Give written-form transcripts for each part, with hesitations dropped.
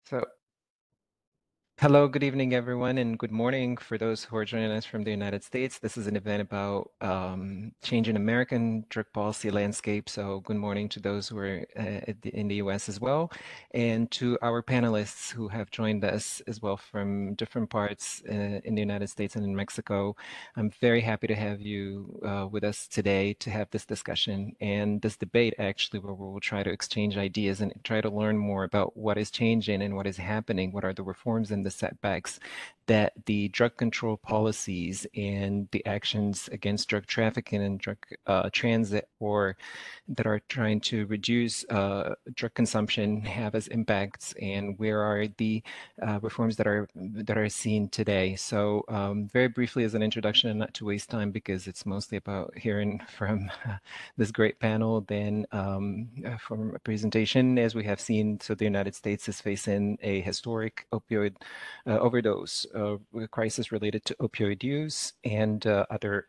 So, hello, good evening, everyone, and good morning for those who are joining us from the United States. This is an event about change in American drug policy landscape. So, good morning to those who are in the US as well, and to our panelists who have joined us as well from different parts in the United States and in Mexico. I'm very happy to have you with us today to have this discussion and this debate, actually, where we will try to exchange ideas and try to learn more about what is changing and what is happening, what are the reforms and the setbacks that the drug control policies and the actions against drug trafficking and drug transit or that are trying to reduce drug consumption have as impacts, and where are the reforms that are seen today. So very briefly as an introduction and not to waste time because it's mostly about hearing from this great panel then from a presentation. As we have seen, so the United States is facing a historic opioid overdose crisis related to opioid use and other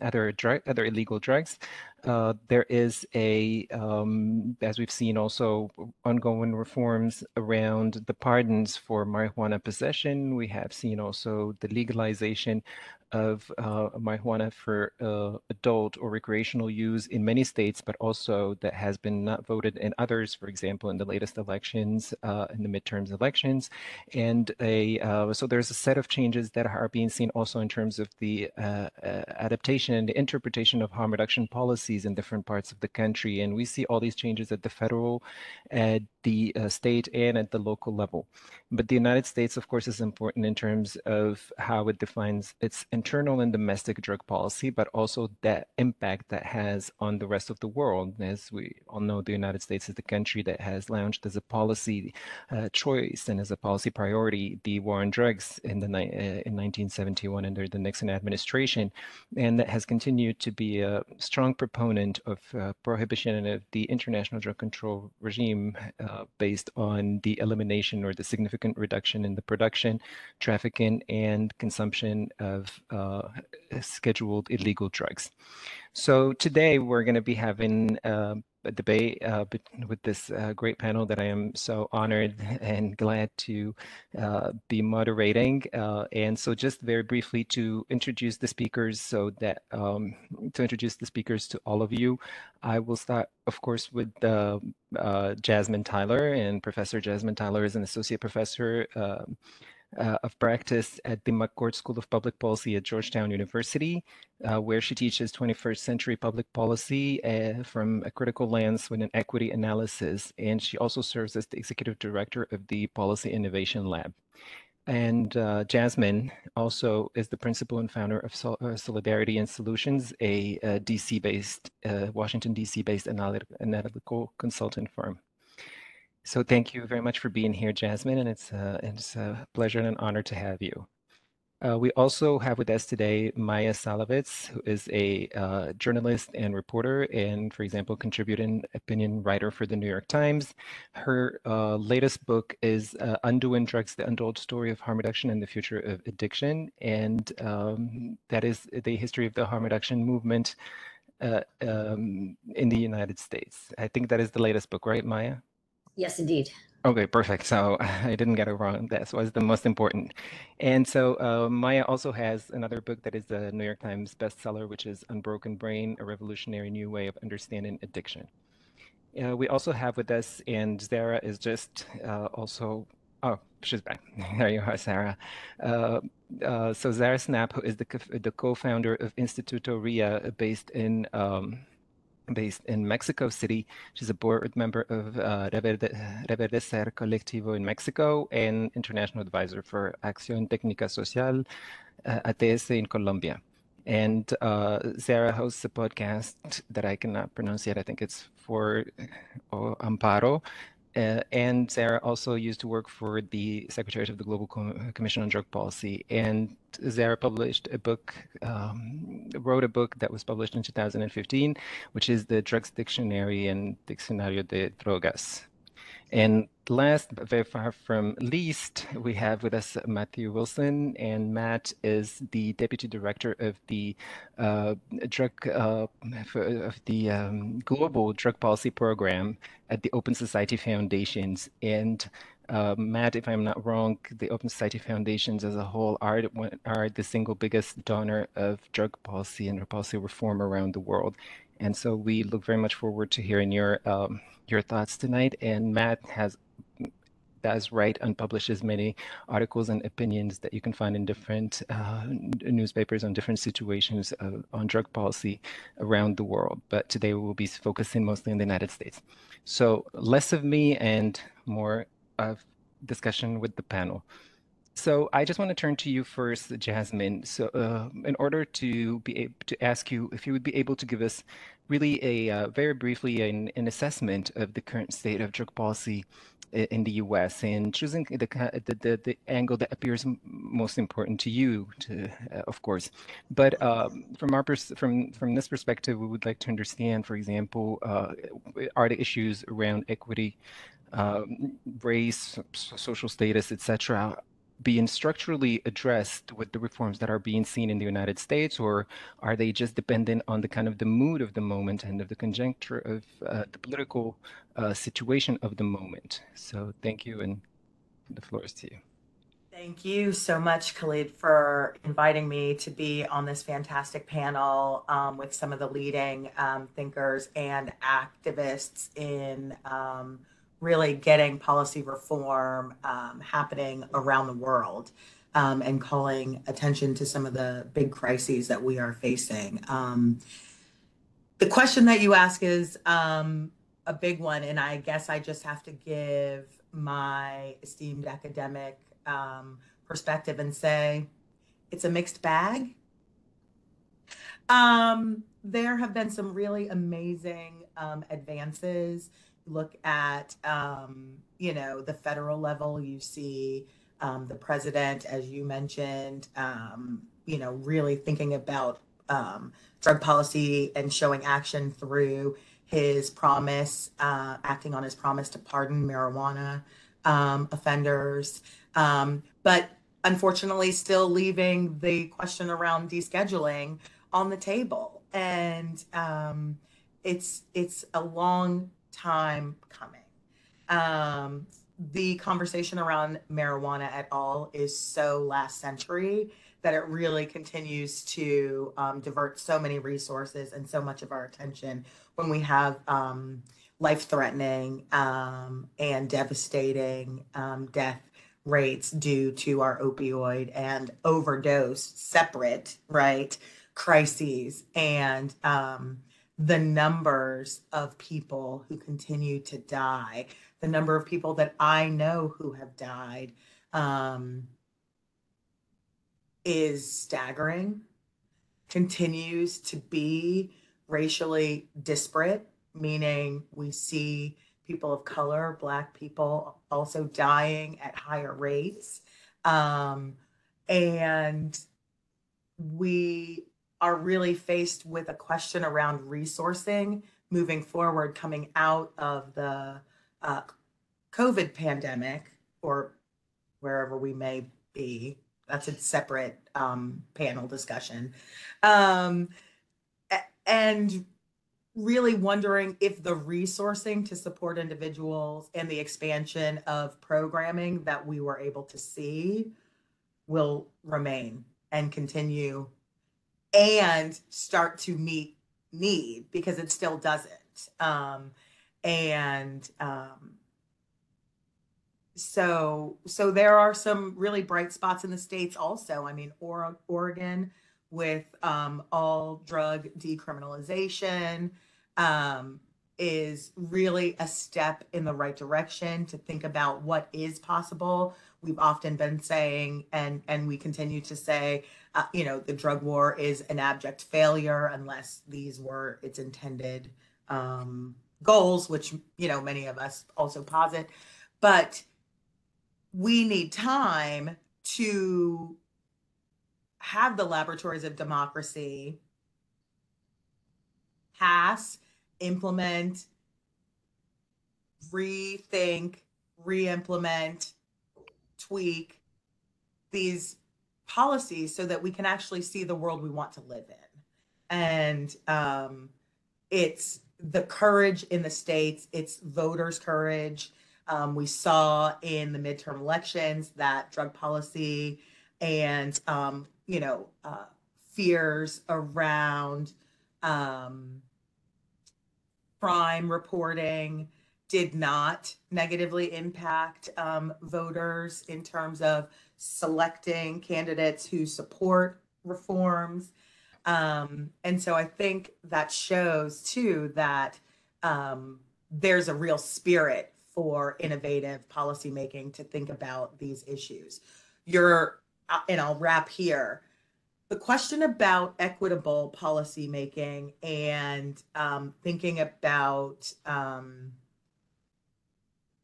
other illegal drugs. There is as we've seen, also ongoing reforms around the pardons for marijuana possession. We have seen also the legalization of marijuana for adult or recreational use in many states, but also that has been not voted in others, for example, in the latest elections, in the midterms elections. And so there's a set of changes that are being seen also in terms of the adaptation and the interpretation of harm reduction policies in different parts of the country. And we see all these changes at the federal, at the state, and at the local level. But the United States, of course, is important in terms of how it defines its internal and domestic drug policy, but also that impact that has on the rest of the world. As we all know, the United States is the country that has launched as a policy choice and as a policy priority the war on drugs in 1971 under the Nixon administration, and that has continued to be a strong proponent of prohibition of the international drug control regime based on the elimination or the significant reduction in the production, trafficking, and consumption of scheduled illegal drugs. So today we're going to be having a debate with this great panel that I am so honored and glad to be moderating. And so just very briefly to introduce the speakers to introduce the speakers to all of you, I will start, of course, with Jasmine Tyler. And Professor Jasmine Tyler is an associate professor of practice at the McCourt School of Public Policy at Georgetown University, where she teaches 21st century public policy from a critical lens with an equity analysis. And she also serves as the executive director of the Policy Innovation Lab. And Jasmine also is the principal and founder of Solidarity and Solutions, a DC-based, Washington, DC-based analytical consultant firm. So thank you very much for being here, Jasmine, and it's a pleasure and an honor to have you. We also have with us today Maya Salovitz, who is a journalist and reporter, and, for example, contributing opinion writer for the New York Times. Her latest book is Undoing Drugs, the Untold Story of Harm Reduction and the Future of Addiction, and that is the history of the harm reduction movement in the United States. I think that is the latest book, right, Maya? Yes, indeed. Okay, perfect. So I didn't get it wrong. That was the most important. And so Maya also has another book that is a New York Times bestseller, which is Unbroken Brain, A Revolutionary New Way of Understanding Addiction. We also have with us, and Zara is just also, oh, she's back. There you are, Sarah. So Zara Snap, who is the co-founder of Instituto RIA, based in Mexico City. She's a board member of Reverdecer Colectivo in Mexico and international advisor for Acción Técnica Social, ATS in Colombia. And Sarah hosts a podcast that I cannot pronounce yet. I think it's for Amparo. And Sarah also used to work for the Secretariat of the Global Commission on Drug Policy. And Sarah wrote a book that was published in 2015, which is the Drugs Dictionary and Diccionario de Drogas. And last, but very far from least, we have with us Matthew Wilson, and Matt is the Deputy Director of the uh, drug of the Global Drug Policy Program at the Open Society Foundations. And Matt, if I'm not wrong, the Open Society Foundations as a whole are the single biggest donor of drug policy and policy reform around the world. And so we look very much forward to hearing your thoughts tonight. And Matt does write and publishes many articles and opinions that you can find in different newspapers on different situations on drug policy around the world. But today we will be focusing mostly in the United States. So less of me and more of discussion with the panel. So I just want to turn to you first, Jasmine. So, in order to be able to ask you if you would be able to give us really a very briefly an assessment of the current state of drug policy in the U.S. and choosing the angle that appears most important to you, of course. But from our from this perspective, we would like to understand, for example, are the issues around equity, race, social status, etc., being structurally addressed with the reforms that are being seen in the United States, or are they just dependent on the kind of the mood of the moment and of the conjuncture of the political situation of the moment? So thank you, and the floor is to you. Thank you so much, Khalid, for inviting me to be on this fantastic panel with some of the leading thinkers and activists in really getting policy reform happening around the world and calling attention to some of the big crises that we are facing. The question that you ask is a big one, and I guess I just have to give my esteemed academic perspective and say it's a mixed bag. There have been some really amazing advances. Look at, the federal level, you see the president, as you mentioned, really thinking about drug policy and showing action through his promise, acting on his promise to pardon marijuana offenders. But unfortunately, still leaving the question around descheduling on the table. And it's a long time coming. The conversation around marijuana at all is so last century that it really continues to divert so many resources and so much of our attention when we have life-threatening and devastating death rates due to our opioid and overdose separate, right, crises. And the numbers of people who continue to die, the number of people that I know who have died is staggering, continues to be racially disparate, meaning we see people of color, Black people also dying at higher rates. And we are really faced with a question around resourcing moving forward coming out of the COVID pandemic or wherever we may be. That's a separate panel discussion. And really wondering if the resourcing to support individuals and the expansion of programming that we were able to see will remain and continue and start to meet need, because it still doesn't. And so there are some really bright spots in the states also. I mean, Oregon with all drug decriminalization is really a step in the right direction to think about what is possible. We've often been saying, and we continue to say, the drug war is an abject failure unless these were its intended goals, which, many of us also posit. But we need time to have the laboratories of democracy pass, implement, rethink, re-implement, tweak these policies so that we can actually see the world we want to live in. And it's the courage in the states, it's voters' courage. We saw in the midterm elections that drug policy and fears around um, crime reporting did not negatively impact voters in terms of selecting candidates who support reforms. And so I think that shows too that there's a real spirit for innovative policymaking to think about these issues. And I'll wrap here. The question about equitable policymaking and thinking about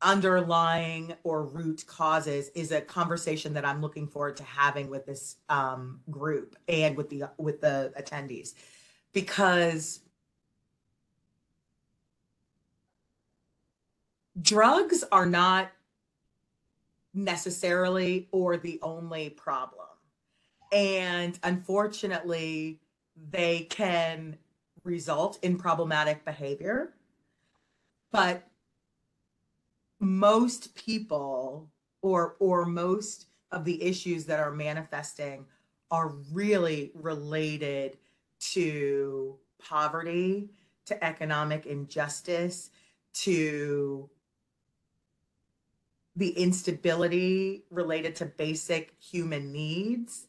underlying or root causes is a conversation that I'm looking forward to having with this group and with the attendees, because drugs are not necessarily or the only problem. And unfortunately, they can result in problematic behavior. But most people or most of the issues that are manifesting are really related to poverty, to economic injustice, to the instability related to basic human needs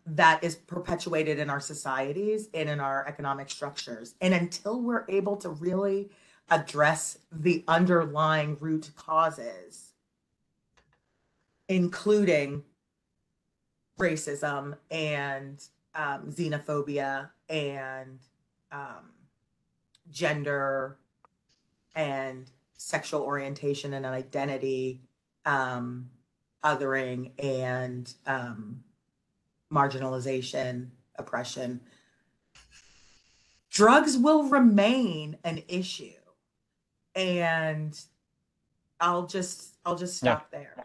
that is perpetuated in our societies and in our economic structures. And until we're able to really address the underlying root causes, including racism and xenophobia and gender and sexual orientation and identity, othering and marginalization, oppression, drugs will remain an issue. And I'll just Yeah. stop there.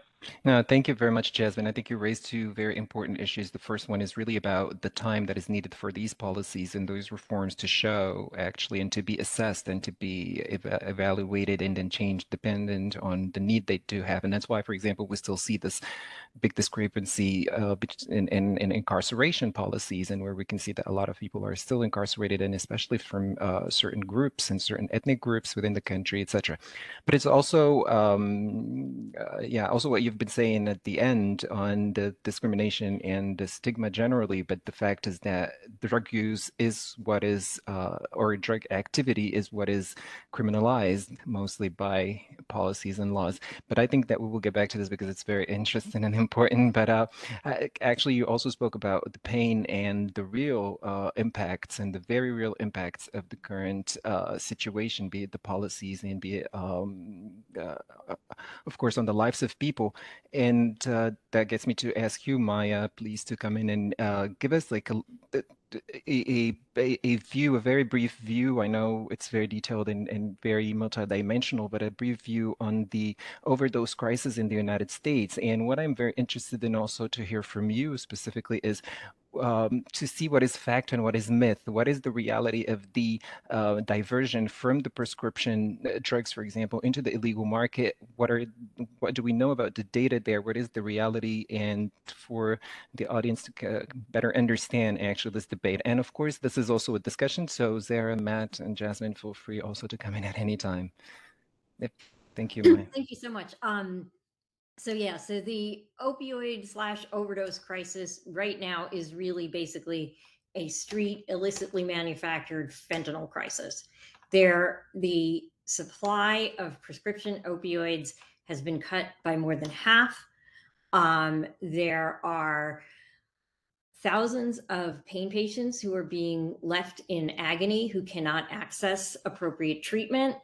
No, thank you very much, Jasmine. I think you raised two very important issues. The first one is really about the time that is needed for these policies and those reforms to show actually and to be assessed and to be evaluated and then changed dependent on the need they do have. And that's why, for example, we still see this big discrepancy in incarceration policies, and where we can see that a lot of people are still incarcerated, and especially from certain groups and certain ethnic groups within the country, etc. But it's also, yeah, also what you've been saying at the end on the discrimination and the stigma generally. But the fact is that drug use is what is, or drug activity is what is criminalized mostly by policies and laws. But I think that we will get back to this because it's very interesting and important. But actually, you also spoke about the pain and the real impacts and the very real impacts of the current situation, be it the policies and be it, of course, on the lives of people. And that gets me to ask you, Maya, please, to come in and give us like a view, a very brief view. I know it's very detailed and very multidimensional, but a brief view on the overdose crisis in the United States. And what I'm very interested in also to hear from you specifically is to see what is fact and what is myth. What is the reality of the diversion from the prescription drugs, for example, into the illegal market? What do we know about the data there? What is the reality? And for the audience to better understand actually this debate. And of course, this is also a discussion. So Zara, Matt, and Jasmine, feel free also to come in at any time. Yep. Thank you, Maya. Thank you so much. So yeah, so the opioid/overdose crisis right now is really basically a street illicitly manufactured fentanyl crisis. The supply of prescription opioids has been cut by more than half. There are thousands of pain patients who are being left in agony who cannot access appropriate treatment.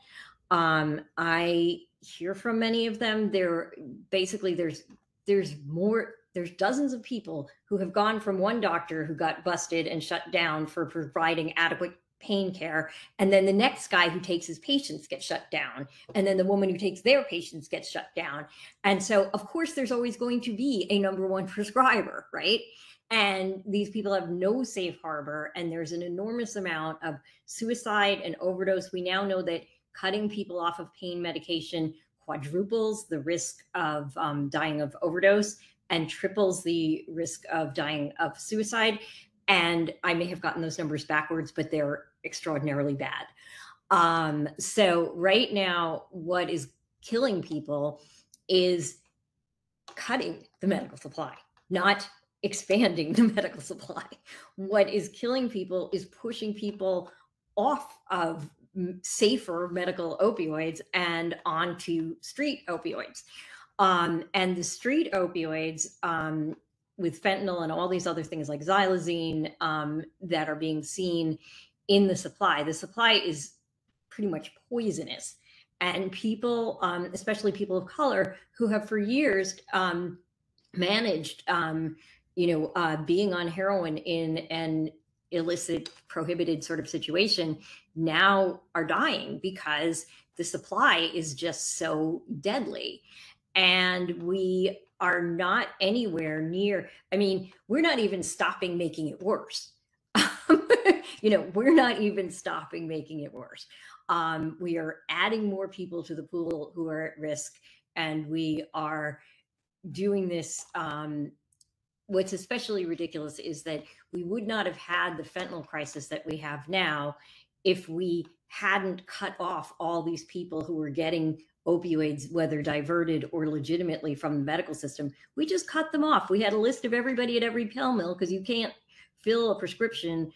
I hear from many of them. There's dozens of people who have gone from one doctor who got busted and shut down for providing adequate pain care. And then the next guy who takes his patients gets shut down. And then the woman who takes their patients gets shut down. And so, of course, there's always going to be a number one prescriber, right? And these people have no safe harbor. And there's an enormous amount of suicide and overdose. We now know that cutting people off of pain medication quadruples the risk of dying of overdose and triples the risk of dying of suicide. And I may have gotten those numbers backwards, but they're extraordinarily bad. So right now, what is killing people is cutting the medical supply, not expanding the medical supply. What is killing people is pushing people off of safer medical opioids and onto street opioids. And the street opioids, with fentanyl and all these other things like xylazine that are being seen in the supply is pretty much poisonous. And people, especially people of color, who have for years managed, being on heroin in an illicit, prohibited sort of situation, now are dying because the supply is just so deadly. And we are not anywhere near, I mean, we're not even stopping making it worse. We're not even stopping making it worse. We are adding more people to the pool who are at risk, and we are doing this. What's especially ridiculous is that we would not have had the fentanyl crisis that we have now if we hadn't cut off all these people who were getting opioids, whether diverted or legitimately from the medical system. We just cut them off. We had a list of everybody at every pill mill because you can't fill a prescription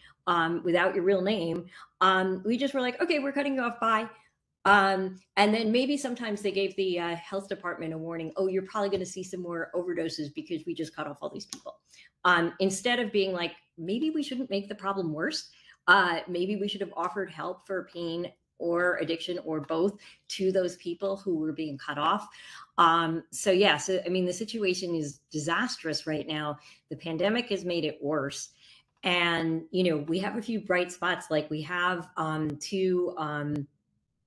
without your real name. We just were like, okay, we're cutting you off, bye. And then maybe sometimes they gave the health department a warning, oh, you're probably going to see some more overdoses because we just cut off all these people. Instead of being like, maybe we shouldn't make the problem worse. Maybe we should have offered help for pain or addiction or both to those people who were being cut off. So I mean, the situation is disastrous right now. The pandemic has made it worse. And, we have a few bright spots, like we have two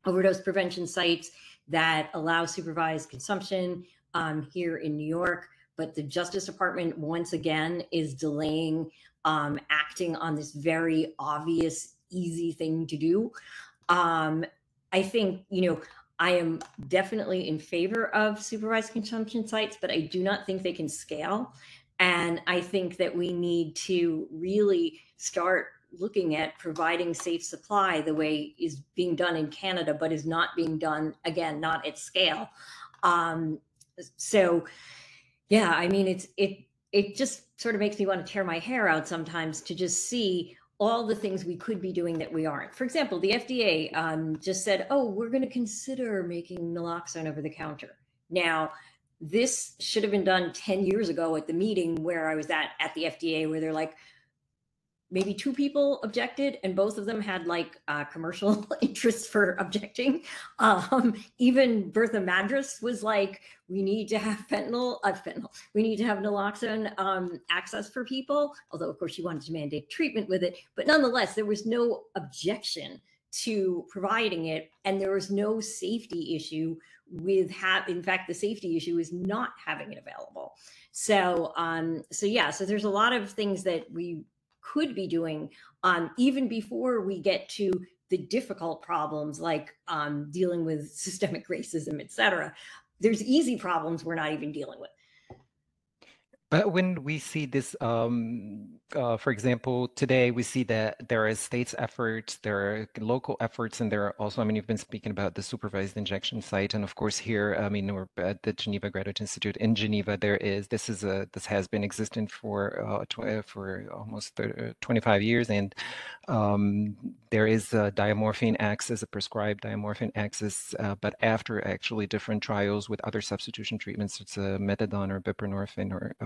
overdose prevention sites that allow supervised consumption here in New York. But the Justice Department, once again, is delaying acting on this very obvious, easy thing to do. I think, I am definitely in favor of supervised consumption sites, but I do not think they can scale. And I think that we need to really start looking at providing safe supply the way is being done in Canada, but is not being done, again, not at scale. So yeah, I mean, it just sort of makes me want to tear my hair out sometimes to just see all the things we could be doing that we aren't. For example, the FDA just said, oh, we're going to consider making naloxone over the counter. Now, this should have been done 10 years ago at the meeting where I was at the FDA, where they're like, maybe two people objected and both of them had like commercial interests for objecting. Even Bertha Madras was like, we need to have fentanyl. We need to have naloxone access for people. Although of course she wanted to mandate treatment with it, but nonetheless, there was no objection to providing it. And there was no safety issue with in fact, the safety issue is not having it available. So there's a lot of things that we could be doing even before we get to the difficult problems like dealing with systemic racism, et cetera. There's easy problems we're not even dealing with. But when we see this, for example, today we see that there are states' efforts, there are local efforts, and there are also, I mean, you've been speaking about the supervised injection site, and of course here, I mean, we're at the Geneva Graduate Institute in Geneva. This has been existent for almost 25 years, and there is diamorphine access, a prescribed diamorphine access, but after actually different trials with other substitution treatments, it's methadone or buprenorphine or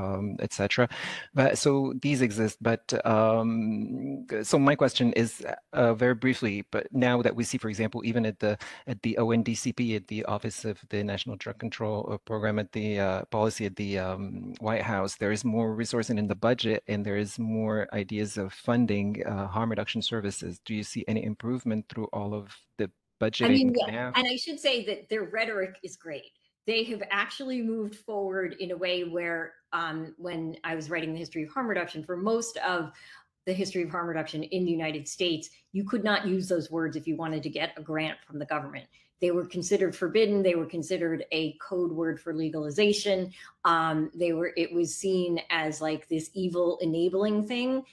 etc. But so these exist. But so my question is very briefly. But now that we see, for example, even at the ONDCP, at the Office of the National Drug Control Program, at the policy at the White House, there is more resourcing in the budget, and there is more ideas of funding harm reduction services. Do you see any improvement through all of the budgeting yeah, now? and I should say that their rhetoric is great. They have actually moved forward in a way where, when I was writing the history of harm reduction, for most of the history of harm reduction in the United States, you could not use those words if you wanted to get a grant from the government. They were considered forbidden. They were considered a code word for legalization. It was seen as like this evil enabling thing.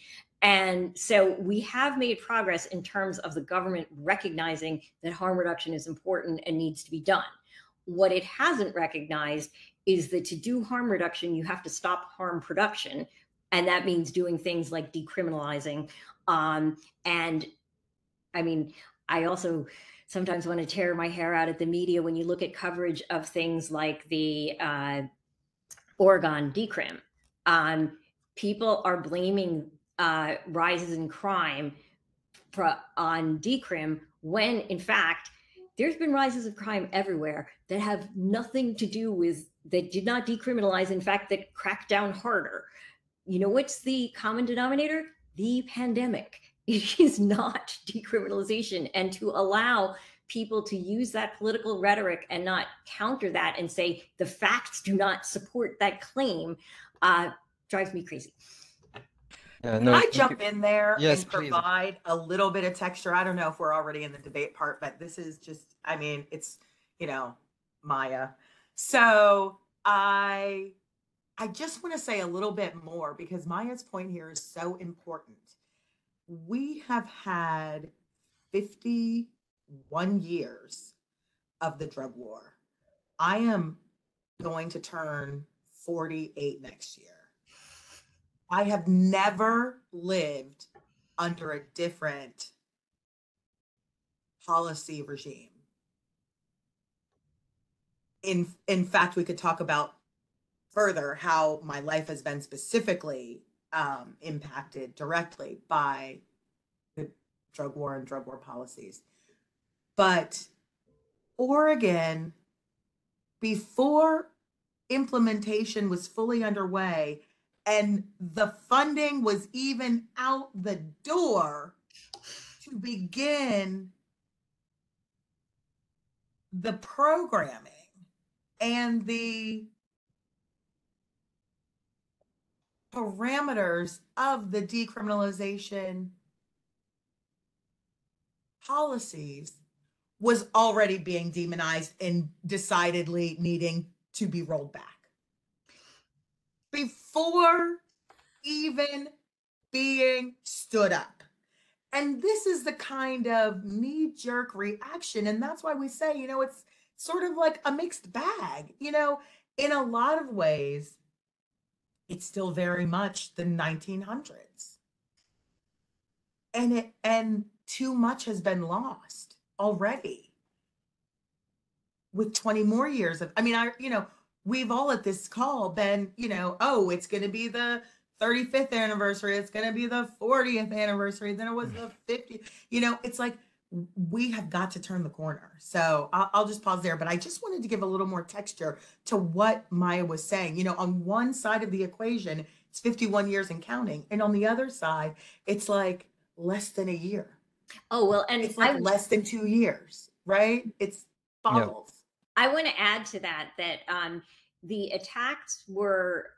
And so we have made progress in terms of the government recognizing that harm reduction is important and needs to be done. What it hasn't recognized is that to do harm reduction, you have to stop harm production. And that means doing things like decriminalizing. And I mean, I also sometimes want to tear my hair out at the media when you look at coverage of things like the Oregon decrim. People are blaming rises in crime on decrim when, in fact, there's been rises of crime everywhere that have nothing to do with, that did not decriminalize, in fact, that cracked down harder. You know what's the common denominator? The pandemic. It is not decriminalization. And to allow people to use that political rhetoric and not counter that and say the facts do not support that claim drives me crazy. Can I jump in there Yes, and please. provide a little bit of texture? I don't know if we're already in the debate part, but this is just, I mean, it's, Maya. So I just want to say a little bit more because Maya's point here is so important. We have had 51 years of the drug war. I am going to turn 48 next year. I have never lived under a different policy regime. In fact, we could talk about further how my life has been specifically impacted directly by the drug war and drug war policies. But Oregon, before implementation was fully underway and the funding was even out the door to begin the programming and the parameters of the decriminalization policies, was already being demonized and decidedly needing to be rolled back. Before even being stood up. And this is the kind of knee-jerk reaction. And that's why we say, it's sort of like a mixed bag. In a lot of ways, it's still very much the 1900s. And too much has been lost already. With 20 more years of, we've all at this call been, it's going to be the 35th anniversary. It's going to be the 40th anniversary. Then it was the 50th. It's like we have got to turn the corner. So I'll just pause there. But I just wanted to give a little more texture to what Maya was saying. On one side of the equation, it's 51 years and counting. And on the other side, it's like less than a year. Oh, well, and it's like less than 2 years, right? It's boggles. Yep. I want to add to that the attacks were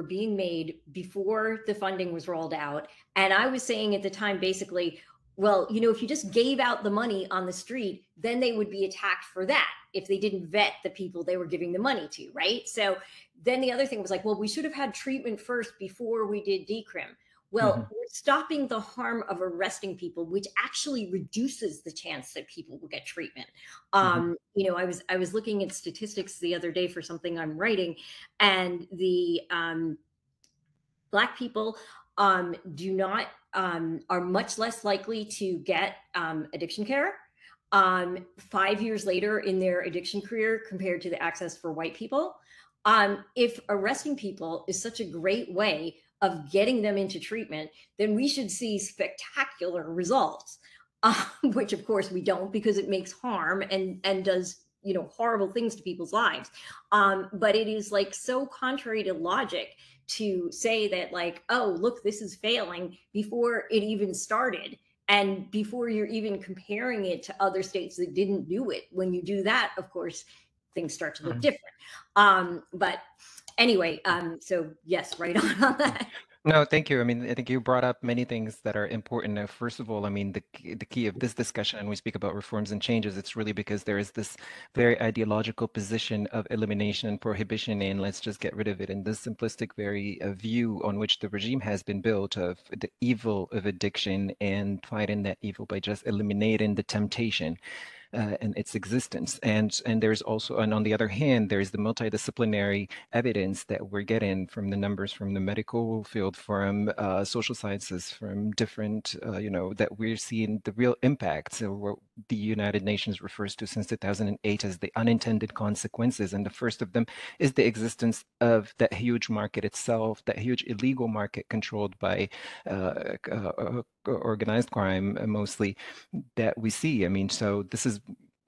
being made before the funding was rolled out. And I was saying at the time, basically, well, if you just gave out the money on the street, then they would be attacked for that if they didn't vet the people they were giving the money to, right? So then the other thing was like, well, we should have had treatment first before we did decrim. Well, we're stopping the harm of arresting people, which actually reduces the chance that people will get treatment. I was looking at statistics the other day for something I'm writing, and the Black people are much less likely to get addiction care 5 years later in their addiction career compared to the access for white people. If arresting people is such a great way of getting them into treatment, then we should see spectacular results, which of course we don't, because it makes harm and does, you know, horrible things to people's lives. But it is like so contrary to logic to say that, like, oh, look, this is failing before it even started, and before you're even comparing it to other states that didn't do it. When you do that, of course, things start to look different. But anyway, so yes, right on that. No, thank you. I mean, I think you brought up many things that are important. Now, first of all, I mean, the key of this discussion, when we speak about reforms and changes, it's really because there is this very ideological position of elimination and prohibition, and let's just get rid of it. And this simplistic, very view on which the regime has been built of the evil of addiction and fighting that evil by just eliminating the temptation. And its existence. And there's also, and on the other hand, there's the multidisciplinary evidence that we're getting from the numbers from the medical field, from social sciences, from different, you know, that we're seeing the real impacts of what the United Nations refers to since 2008 as the unintended consequences. And the first of them is the existence of that huge market itself, that huge illegal market controlled by organized crime mostly, that we see. I mean, so this is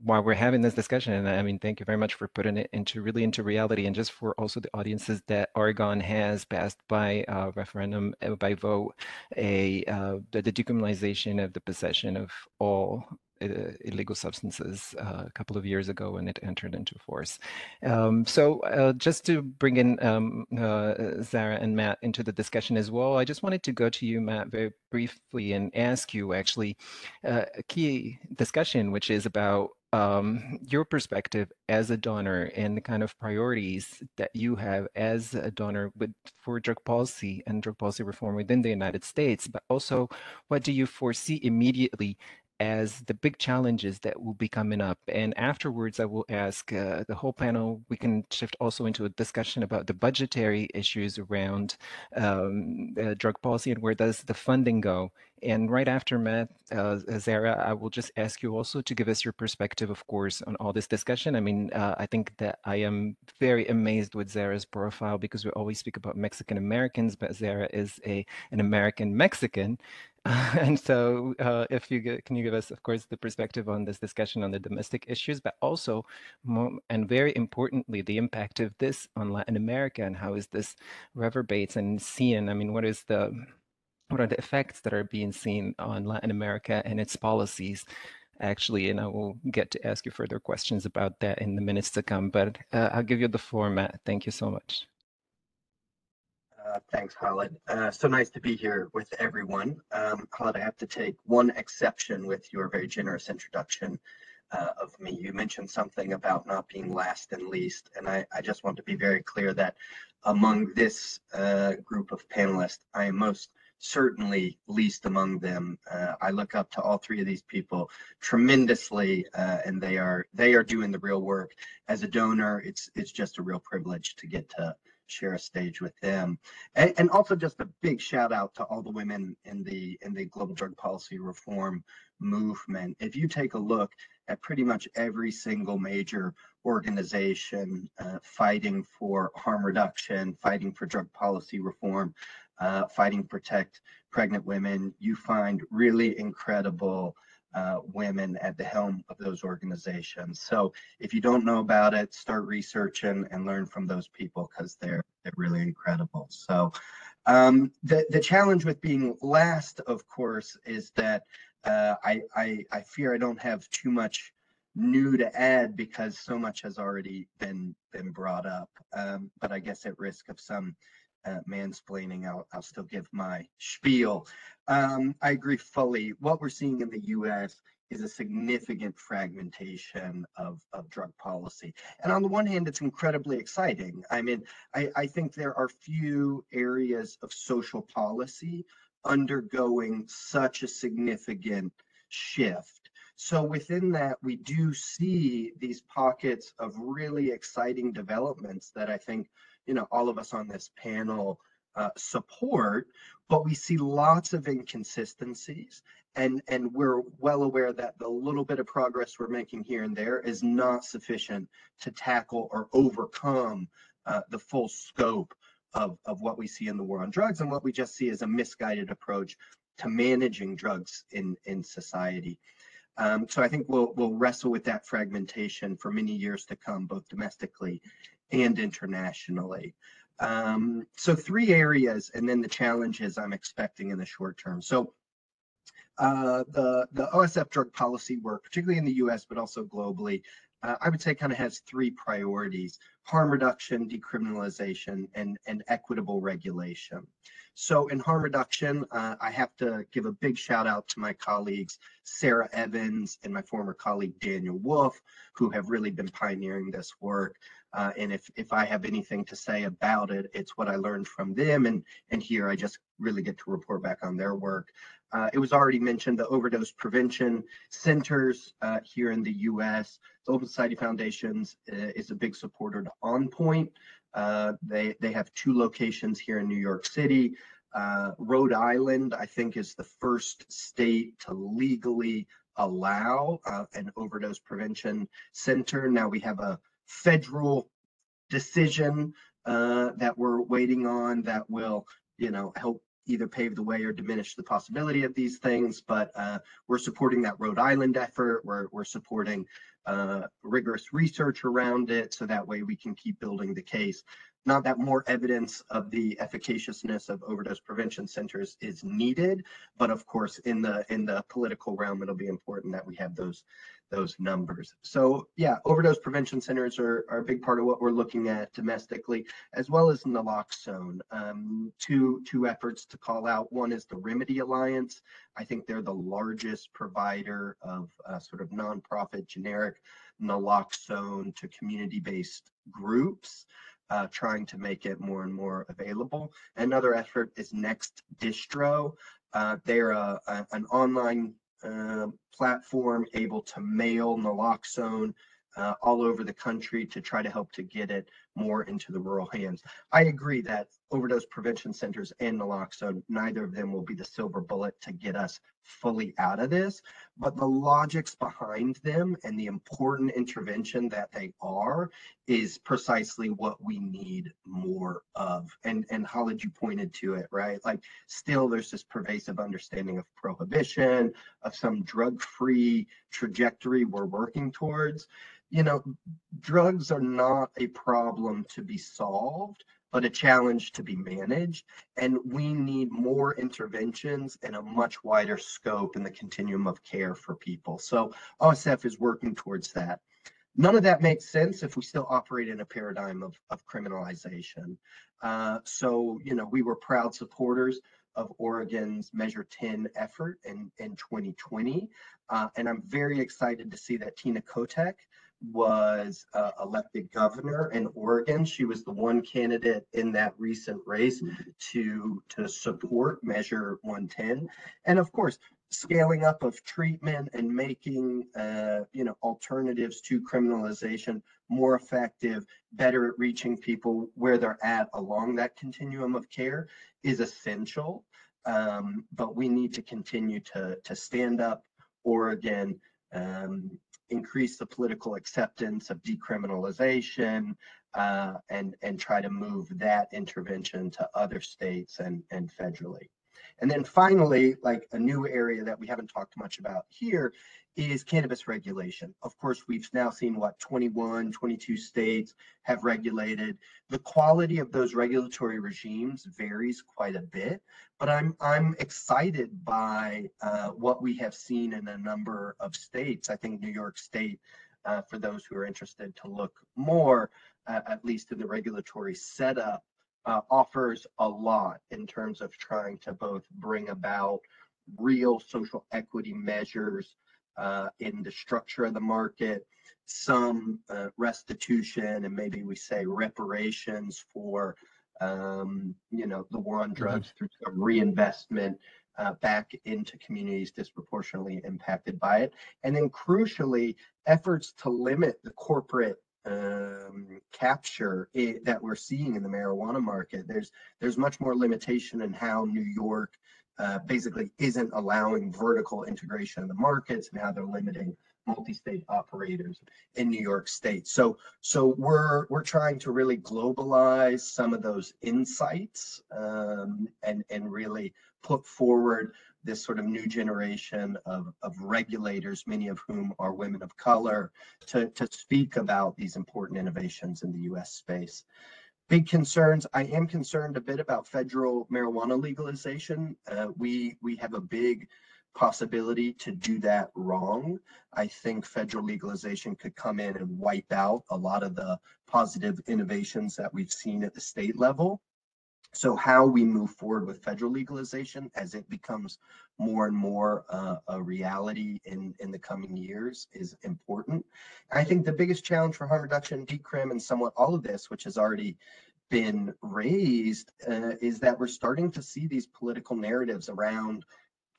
why we're having this discussion. And I mean, thank you very much for putting it into really into reality, and just for also the audiences that Oregon has passed by referendum, by vote, the decriminalization of the possession of all illegal substances a couple of years ago when it entered into force. So just to bring in Zara and Matt into the discussion as well, I just wanted to go to you, Matt, very briefly and ask you actually a key discussion, which is about your perspective as a donor and the kind of priorities that you have as a donor for drug policy and drug policy reform within the United States, but also what do you foresee immediately as the big challenges that will be coming up? And afterwards, I will ask the whole panel, we can shift also into a discussion about the budgetary issues around drug policy and where does the funding go. And right after Matt, Zara, I will just ask you also to give us your perspective, of course, on all this discussion. I mean, I think that I am very amazed with Zara's profile because we always speak about Mexican Americans, but Zara is an American Mexican. And so, if can you give us, of course, the perspective on this discussion on the domestic issues, but also, and very importantly, the impact of this on Latin America and how is this reverberates and seen? I mean, what are the effects that are being seen on Latin America and its policies, actually? And I will get to ask you further questions about that in the minutes to come. But I'll give you the floor, Matt. Thank you so much. Thanks, Khaled. So nice to be here with everyone. Khaled, I have to take one exception with your very generous introduction of me. You mentioned something about not being last and least, and I just want to be very clear that among this group of panelists, I am most certainly least among them. I look up to all three of these people tremendously, and they are doing the real work. As a donor, it's just a real privilege to get to share a stage with them. And also just a big shout out to all the women in the global drug policy reform movement. If you take a look at pretty much every single major organization fighting for harm reduction, fighting for drug policy reform, fighting to protect pregnant women, you find really incredible women at the helm of those organizations. So if you don't know about it, start researching and learn from those people because they're really incredible. So the challenge with being last, of course, is that I fear I don't have too much new to add because so much has already been brought up. But I guess at risk of some mansplaining, I'll still give my spiel. I agree fully. What we're seeing in the US is a significant fragmentation of drug policy. And on the one hand, it's incredibly exciting. I mean, I think there are few areas of social policy undergoing such a significant shift. So within that, we do see these pockets of really exciting developments that I think, you know, all of us on this panel support, but we see lots of inconsistencies, and we're well aware that the little bit of progress we're making here and there is not sufficient to tackle or overcome the full scope of what we see in the war on drugs and what we just see as a misguided approach to managing drugs in society. So I think we'll wrestle with that fragmentation for many years to come, both domestically and internationally. So 3 areas, and then the challenges I'm expecting in the short term. So the OSF drug policy work, particularly in the US, but also globally, I would say kind of has 3 priorities: harm reduction, decriminalization, and equitable regulation. So in harm reduction, I have to give a big shout out to my colleagues, Sarah Evans and my former colleague, Daniel Wolf, who have really been pioneering this work. And if I have anything to say about it, it's what I learned from them. And here I just really get to report back on their work. It was already mentioned, the overdose prevention centers here in the US. The Open Society Foundations is a big supporter to On Point. They have 2 locations here in New York City. Rhode Island, I think, is the first state to legally allow an overdose prevention center. Now we have a federal decision that we're waiting on that will, help either pave the way or diminish the possibility of these things. But we're supporting that Rhode Island effort. We're supporting rigorous research around it, so that way we can keep building the case. Not that more evidence of the efficaciousness of overdose prevention centers is needed, but of course, in the political realm, it'll be important that we have those numbers. So yeah, overdose prevention centers are a big part of what we're looking at domestically, as well as naloxone. Two efforts to call out. One is the Remedy Alliance. I think they're the largest provider of sort of nonprofit generic naloxone to community-based groups, trying to make it more and more available. Another effort is Next Distro. They're an online platform able to mail naloxone all over the country to try to help to get it more into the rural hands. I agree that overdose prevention centers and naloxone, neither of them will be the silver bullet to get us fully out of this, but the logics behind them and the important intervention that they are is precisely what we need more of. And Khalid, you pointed to it, right? Like, still there's this pervasive understanding of prohibition, of some drug-free trajectory we're working towards. Drugs are not a problem to be solved, but a challenge to be managed. And we need more interventions and a much wider scope in the continuum of care for people. So OSF is working towards that. None of that makes sense if we still operate in a paradigm of criminalization. So, we were proud supporters of Oregon's Measure 10 effort in 2020. And I'm very excited to see that Tina Kotek was elected governor in Oregon. She was the one candidate in that recent race to support Measure 110. And of course, scaling up of treatment and making alternatives to criminalization more effective, better at reaching people where they're at along that continuum of care is essential. But we need to continue to stand up Oregon, increase the political acceptance of decriminalization, and try to move that intervention to other states and federally. And then finally, like a new area that we haven't talked much about here is cannabis regulation. Of course, we've now seen 21, 22 states have regulated. The quality of those regulatory regimes varies quite a bit, but I'm excited by what we have seen in a number of states. I think New York State, for those who are interested to look more, at least in the regulatory setup, offers a lot in terms of trying to both bring about real social equity measures in the structure of the market, some restitution, and maybe we say reparations for the war on drugs through some reinvestment back into communities disproportionately impacted by it. And then crucially, efforts to limit the corporate capture that we're seeing in the marijuana market. There's much more limitation in how New York basically isn't allowing vertical integration of the markets and how they're limiting multi-state operators in New York State. So we're trying to really globalize some of those insights, and really put forward this sort of new generation of regulators, many of whom are women of color, to speak about these important innovations in the U.S. space. Big concerns. I am concerned a bit about federal marijuana legalization. We have a big possibility to do that wrong. I think federal legalization could come in and wipe out a lot of the positive innovations that we've seen at the state level. So how we move forward with federal legalization as it becomes more and more a reality in the coming years is important. I think the biggest challenge for harm reduction, decrim, and somewhat all of this, which has already been raised, is that we're starting to see these political narratives around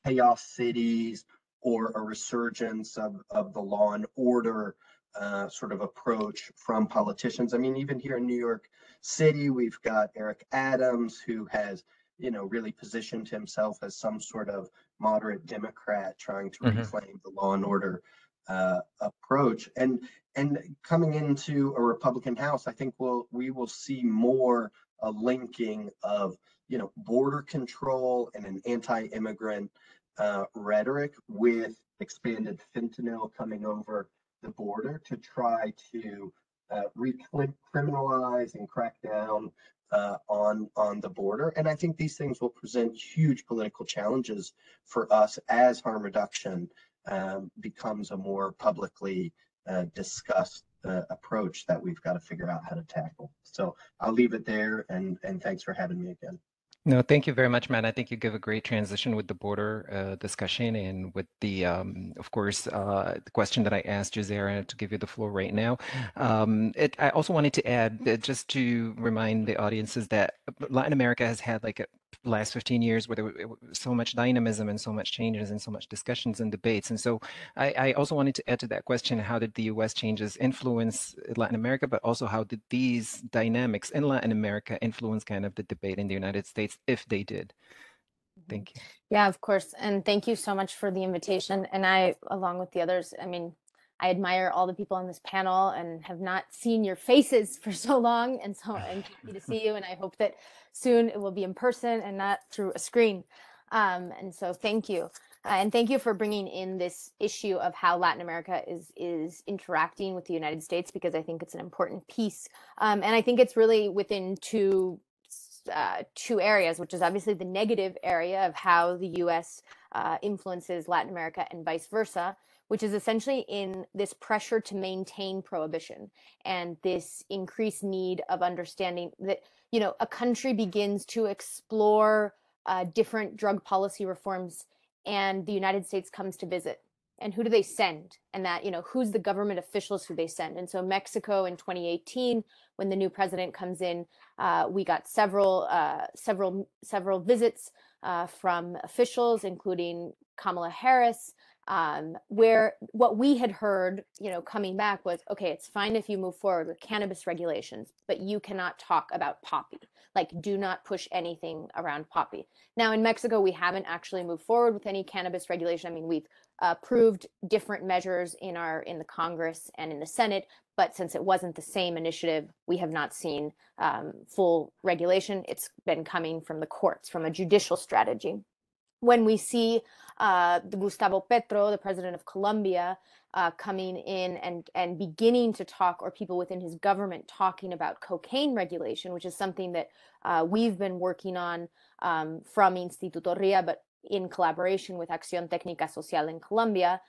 chaos cities or a resurgence of the law and order sort of approach from politicians. I mean, even here in New York City, we've got Eric Adams, who has, really positioned himself as some sort of moderate Democrat trying to reclaim the law and order approach. And coming into a Republican House, I think we will see more a linking of, border control and an anti-immigrant rhetoric with expanded fentanyl coming over the border to try to criminalize and crack down on the border. And I think these things will present huge political challenges for us as harm reduction becomes a more publicly discussed approach that we've got to figure out how to tackle. So I'll leave it there, and thanks for having me again. No, thank you very much, Matt. I think you give a great transition with the border discussion and with the, of course, the question that I asked you, Zara, to give you the floor right now. I also wanted to add that just to remind the audiences that Latin America has had like a last 15 years where there was so much dynamism and so much changes and so much discussions and debates. And so I also wanted to add to that question, how did the US changes influence Latin America, but also how did these dynamics in Latin America influence kind of the debate in the United States, if they did? Thank you. Yeah, of course. And thank you so much for the invitation. And I, along with the others, I mean, I admire all the people on this panel and have not seen your faces for so long. And so I'm happy to see you. And I hope that soon it will be in person and not through a screen. And so thank you. And thank you for bringing in this issue of how Latin America is interacting with the United States, because I think it's an important piece. And I think it's really within two areas, which is obviously the negative area of how the US influences Latin America and vice versa, which is essentially in this pressure to maintain prohibition and this increased need of understanding that, a country begins to explore different drug policy reforms, and the United States comes to visit. And who do they send? And that, who's the government officials who they send? And so Mexico in 2018, when the new president comes in, we got several visits from officials, including Kamala Harris, where what we had heard, coming back was, okay, it's fine if you move forward with cannabis regulations, but you cannot talk about poppy. Like, do not push anything around poppy. Now, in Mexico, we haven't actually moved forward with any cannabis regulation. I mean, we've approved different measures in the Congress and in the Senate, but since it wasn't the same initiative, we have not seen full regulation. It's been coming from the courts, from a judicial strategy. When we see Gustavo Petro, the president of Colombia, coming in and beginning to talk, or people within his government talking about cocaine regulation, which is something that we've been working on from Instituto RIA, but in collaboration with Acción Técnica Social in Colombia.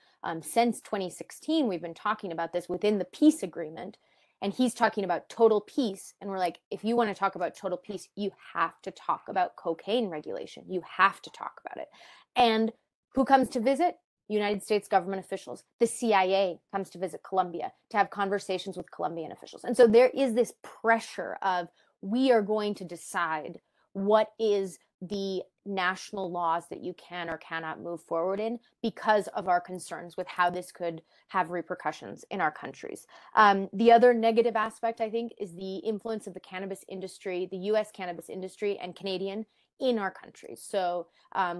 Since 2016, we've been talking about this within the peace agreement. And he's talking about total peace. And we're like, if you want to talk about total peace, you have to talk about cocaine regulation. You have to talk about it. And who comes to visit? United States government officials. The CIA comes to visit Colombia to have conversations with Colombian officials. And so there is this pressure of, we are going to decide what is the national laws that you can or cannot move forward in, because of our concerns with how this could have repercussions in our countries. The other negative aspect, I think, is the influence of the cannabis industry, the US cannabis industry and Canadian, in our countries. So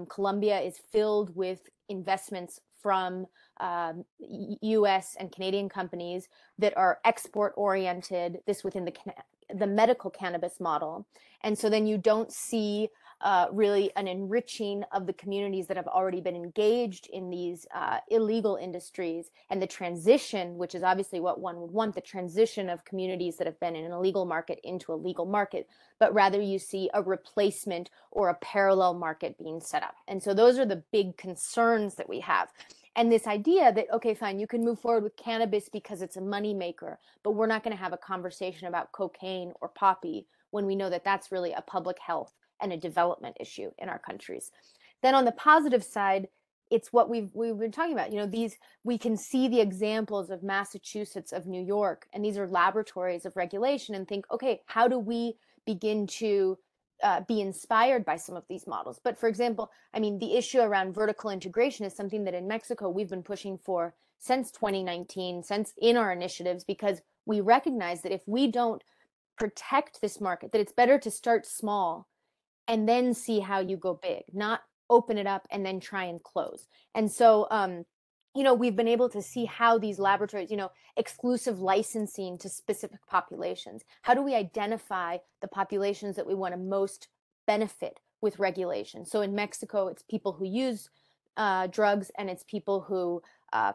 Colombia is filled with investments from US and Canadian companies that are export oriented, this within the medical cannabis model. And so then you don't see really an enriching of the communities that have already been engaged in these illegal industries, and the transition, which is obviously what one would want, the transition of communities that have been in an illegal market into a legal market, but rather you see a replacement or a parallel market being set up. And so those are the big concerns that we have. And this idea that, okay, fine, you can move forward with cannabis because it's a moneymaker, but we're not going to have a conversation about cocaine or poppy when we know that that's really a public health and a development issue in our countries. Then on the positive side, it's what we've been talking about. You know, we can see the examples of Massachusetts, of New York, and these are laboratories of regulation, and think, okay, how do we begin to be inspired by some of these models? But for example, I mean, the issue around vertical integration is something that in Mexico we've been pushing for since 2019, since in our initiatives, because we recognize that if we don't protect this market, that it's better to start small and then see how you go big, not open it up and then try and close. And so, you know, we've been able to see how these laboratories, you know, exclusive licensing to specific populations. How do we identify the populations that we want to most benefit with regulation? So in Mexico, it's people who use drugs, and it's people who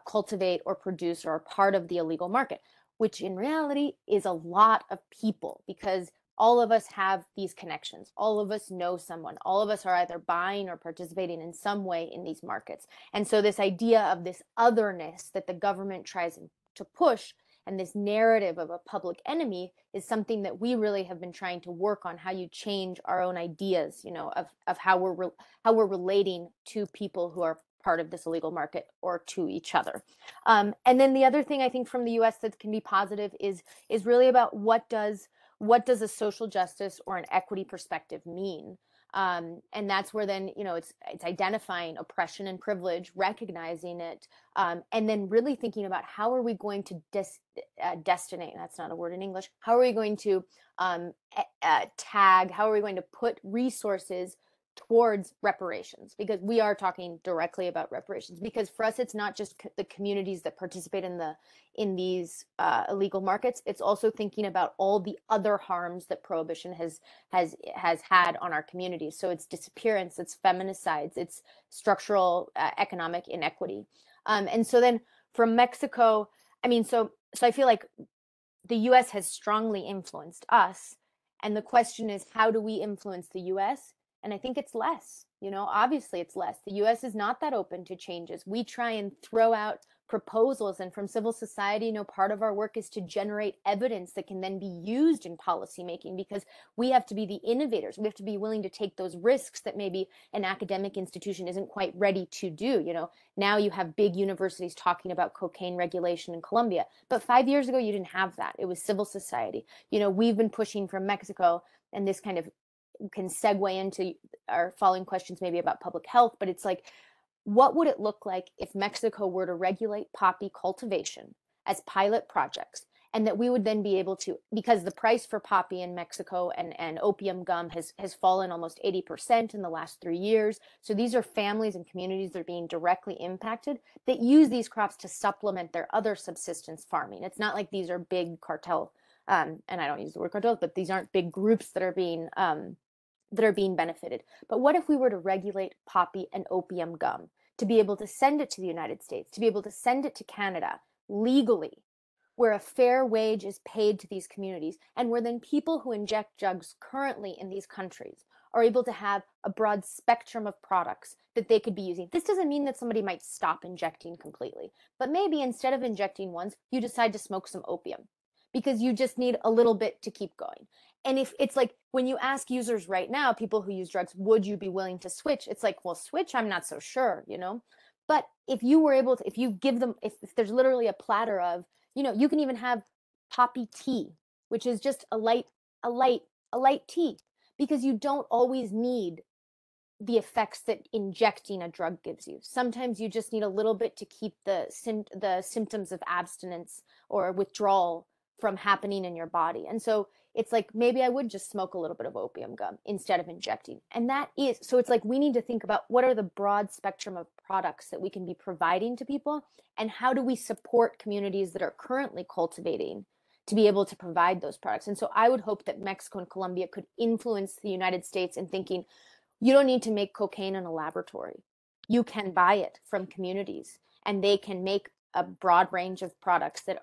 cultivate or produce or are part of the illegal market, which in reality is a lot of people, because all of us have these connections. All of us know someone. All of us are either buying or participating in some way in these markets. And so this idea of this otherness that the government tries to push, and this narrative of a public enemy, is something that we really have been trying to work on, how you change our own ideas, you know, of how we're relating to people who are part of this illegal market or to each other. And then the other thing I think from the US that can be positive is really about what does a social justice or an equity perspective mean? And that's where then, you know, it's identifying oppression and privilege, recognizing it, and then really thinking about how are we going to destinate, that's not a word in English, how are we going to tag, how are we going to put resources towards reparations? Because we are talking directly about reparations, because for us it's not just the communities that participate in these illegal markets, it's also thinking about all the other harms that prohibition has had on our communities. So it's disappearance, it's feminicides, it's structural economic inequity. And so then from Mexico, I mean, so I feel like the US has strongly influenced us, and the question is, how do we influence the US? And I think it's less, you know, obviously it's less. The US is not that open to changes. We try and throw out proposals, and from civil society, you know, part of our work is to generate evidence that can then be used in policymaking, because we have to be the innovators. We have to be willing to take those risks that maybe an academic institution isn't quite ready to do. You know, now you have big universities talking about cocaine regulation in Colombia, but 5 years ago you didn't have that. It was civil society. You know, we've been pushing from Mexico, and this kind of can segue into our following questions maybe about public health, but it's like, what would it look like if Mexico were to regulate poppy cultivation as pilot projects, and that we would then be able to, because the price for poppy in Mexico and opium gum has fallen almost 80% in the last 3 years. So these are families and communities that are being directly impacted, that use these crops to supplement their other subsistence farming. It's not like these are big cartel, and I don't use the word cartels, but these aren't big groups that are being benefited. But what if we were to regulate poppy and opium gum, to be able to send it to the United States, to be able to send it to Canada legally, where a fair wage is paid to these communities, and where then people who inject drugs currently in these countries are able to have a broad spectrum of products that they could be using. This doesn't mean that somebody might stop injecting completely, but maybe instead of injecting once, you decide to smoke some opium, because you just need a little bit to keep going. And if it's like, when you ask users right now, people who use drugs, would you be willing to switch? It's like, well, switch, I'm not so sure, you know? But if you were able to, if you give them, if there's literally a platter of, you know, you can even have poppy tea, which is just a light tea, because you don't always need the effects that injecting a drug gives you. Sometimes you just need a little bit to keep the symptoms of abstinence or withdrawal from happening in your body. And so it's like, maybe I would just smoke a little bit of opium gum instead of injecting. And that is, so it's like, we need to think about what are the broad spectrum of products that we can be providing to people, and how do we support communities that are currently cultivating to be able to provide those products. And so I would hope that Mexico and Colombia could influence the United States in thinking, you don't need to make cocaine in a laboratory. You can buy it from communities, and they can make a broad range of products that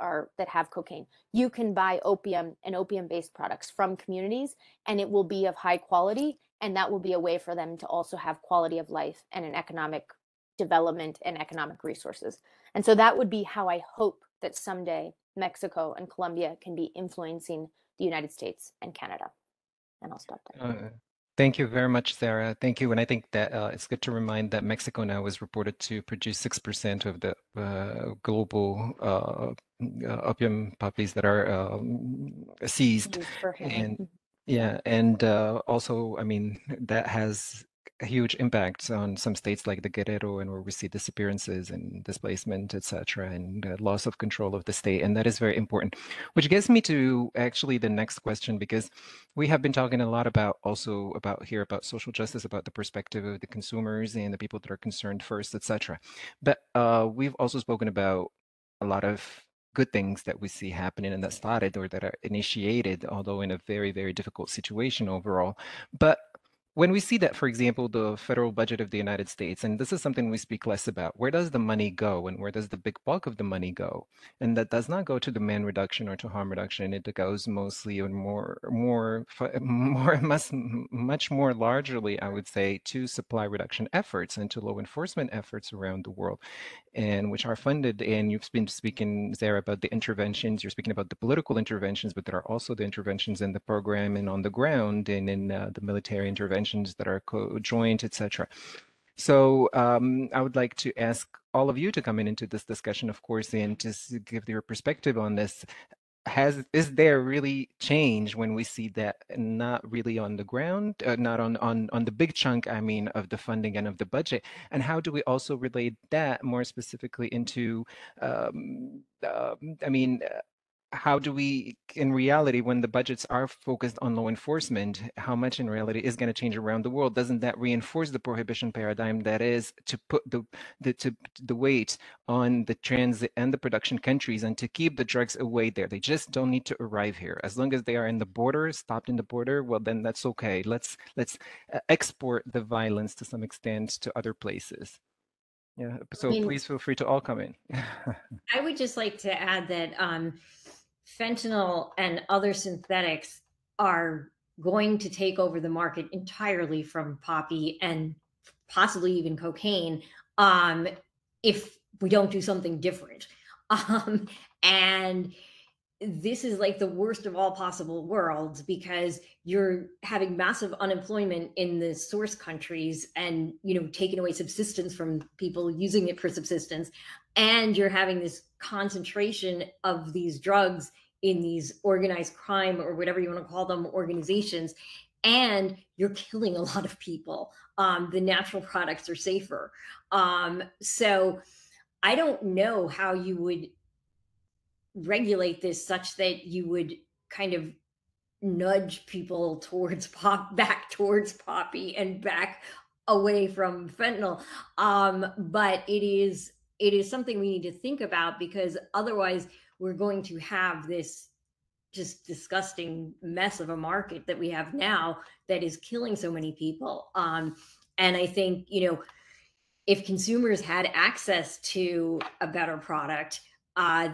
have cocaine. You can buy opium and opium-based products from communities, and it will be of high quality, and that will be a way for them to also have quality of life and an economic development and economic resources. And so that would be how I hope that someday Mexico and Colombia can be influencing the United States and Canada. And I'll stop there. Thank you very much, Sarah. Thank you. And I think that it's good to remind that Mexico now is reported to produce 6% of the global opium poppies that are seized. And yeah, and also, I mean, that has a huge impact on some states like the Guerrero, and where we see disappearances and displacement, etc., and loss of control of the state. And that is very important, which gets me to actually the next question, because we have been talking a lot about about social justice, about the perspective of the consumers and the people that are concerned first, etc. But we've also spoken about a lot of good things that we see happening and that started or that are initiated, although in a very, very difficult situation overall. But when we see that, for example, the federal budget of the United States, and this is something we speak less about, where does the money go and where does the big bulk of the money go? And that does not go to demand reduction or to harm reduction. It goes mostly and much more largely, I would say, to supply reduction efforts and to law enforcement efforts around the world, and which are funded. And you've been speaking, Zara, about the interventions. You're speaking about the political interventions, but there are also the interventions in the program and on the ground, and in the military interventions that are joint, etc. So I would like to ask all of you to come into this discussion, of course, and just give your perspective on this. Is there really change when we see that not really on the ground, not on the big chunk, I mean, of the funding and of the budget? And how do we also relate that more specifically into, I mean, how do we, in reality, when the budgets are focused on law enforcement, how much in reality is going to change around the world? Doesn't that reinforce the prohibition paradigm that is to put the weight on the transit and the production countries and to keep the drugs away there? They just don't need to arrive here. As long as they are in the border, stopped in the border, well, then that's okay. Let's export the violence to some extent to other places. Yeah, so please feel free to all come in. I would just like to add that fentanyl and other synthetics are going to take over the market entirely from poppy and possibly even cocaine if we don't do something different. And this is like the worst of all possible worlds, because you're having massive unemployment in the source countries and, you know, taking away subsistence from people using it for subsistence. And you're having this concentration of these drugs in these organized crime, or whatever you want to call them, organizations. And you're killing a lot of people. The natural products are safer. So I don't know how you would regulate this such that you would kind of nudge people towards back towards poppy and back away from fentanyl. But it is something we need to think about, because otherwise we're going to have this just disgusting mess of a market that we have now that is killing so many people. And I think, you know, if consumers had access to a better product,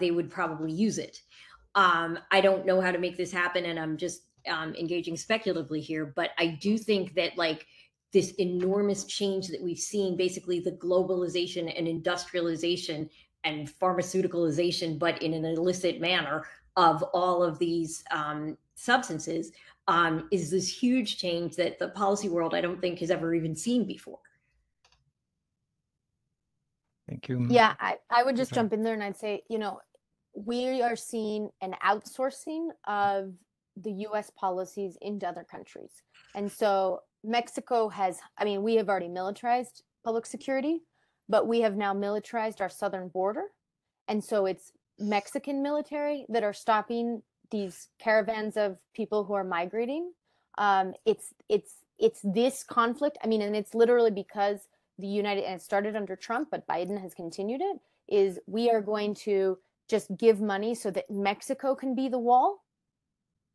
they would probably use it. I don't know how to make this happen, and I'm just engaging speculatively here, but I do think that, like, this enormous change that we've seen, basically the globalization and industrialization and pharmaceuticalization, but in an illicit manner, of all of these substances, is this huge change that the policy world, I don't think, has ever even seen before. Thank you. Yeah, I would just jump in there and I'd say, you know, we are seeing an outsourcing of the US policies into other countries. And so Mexico has, I mean, we have already militarized public security, but we have now militarized our southern border. And so it's Mexican military that are stopping these caravans of people who are migrating. It's this conflict. I mean, and it's literally because and it started under Trump, but Biden has continued it, is we are going to just give money so that Mexico can be the wall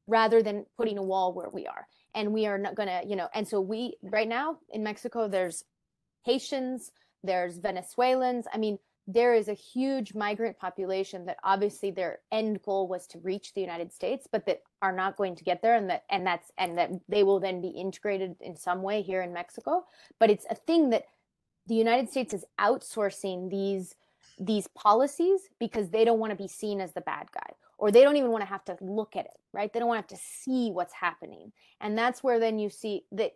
rather than putting a wall where we are. And we are not going to, and so right now in Mexico, there's Haitians, there's Venezuelans. I mean, there is a huge migrant population that obviously their end goal was to reach the United States, but that are not going to get there, and that they will then be integrated in some way here in Mexico. But it's a thing that the United States is outsourcing these policies because they don't want to be seen as the bad guy, or they don't even want to have to look at it, right? They don't want to have to see what's happening. And that's where then you see that,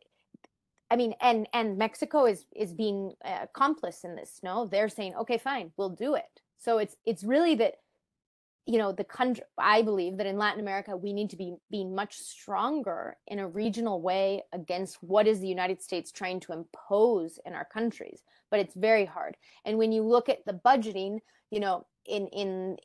I mean, and Mexico is being accomplice in this. No, they're saying, okay, fine, we'll do it. So it's really that, the country, I believe that in Latin America, we need to be being much stronger in a regional way against what is the United States trying to impose in our countries. But it's very hard. And when you look at the budgeting, in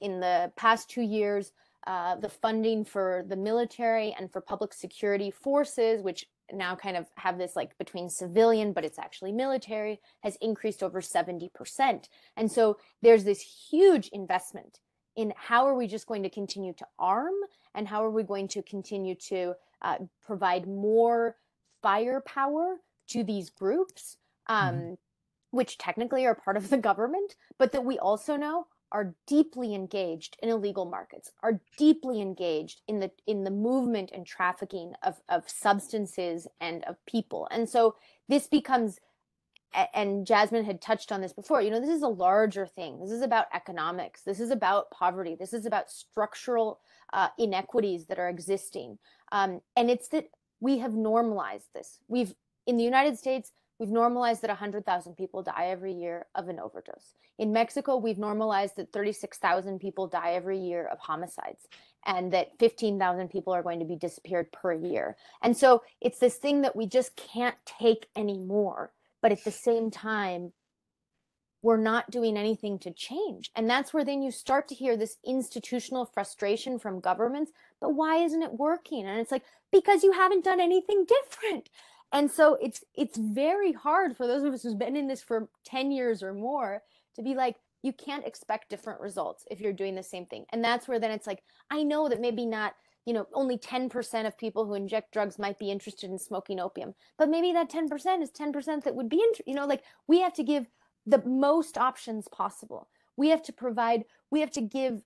the past 2 years, the funding for the military and for public security forces, which now kind of have this like between civilian, but it's actually military, has increased over 70%. And so there's this huge investment in how are we just going to continue to arm, and how are we going to continue to provide more firepower to these groups, which technically are part of the government, but that we also know are deeply engaged in illegal markets, are deeply engaged in the movement and trafficking of substances and of people. And so this becomes, and Jasmine had touched on this before, this is a larger thing. This is about economics. This is about poverty. This is about structural inequities that are existing. And it's that we have normalized this. In the United States, we've normalized that 100,000 people die every year of an overdose. In Mexico, we've normalized that 36,000 people die every year of homicides, and that 15,000 people are going to be disappeared per year. And so it's this thing that we just can't take anymore. But at the same time, we're not doing anything to change. And that's where then you start to hear this institutional frustration from governments. But why isn't it working? And it's like, because you haven't done anything different. And so it's very hard for those of us who've been in this for 10 years or more to be like, you can't expect different results if you're doing the same thing. And that's where then it's like, I know that maybe not, only 10% of people who inject drugs might be interested in smoking opium, but maybe that 10% is 10% that would be, we have to give the most options possible. We have to give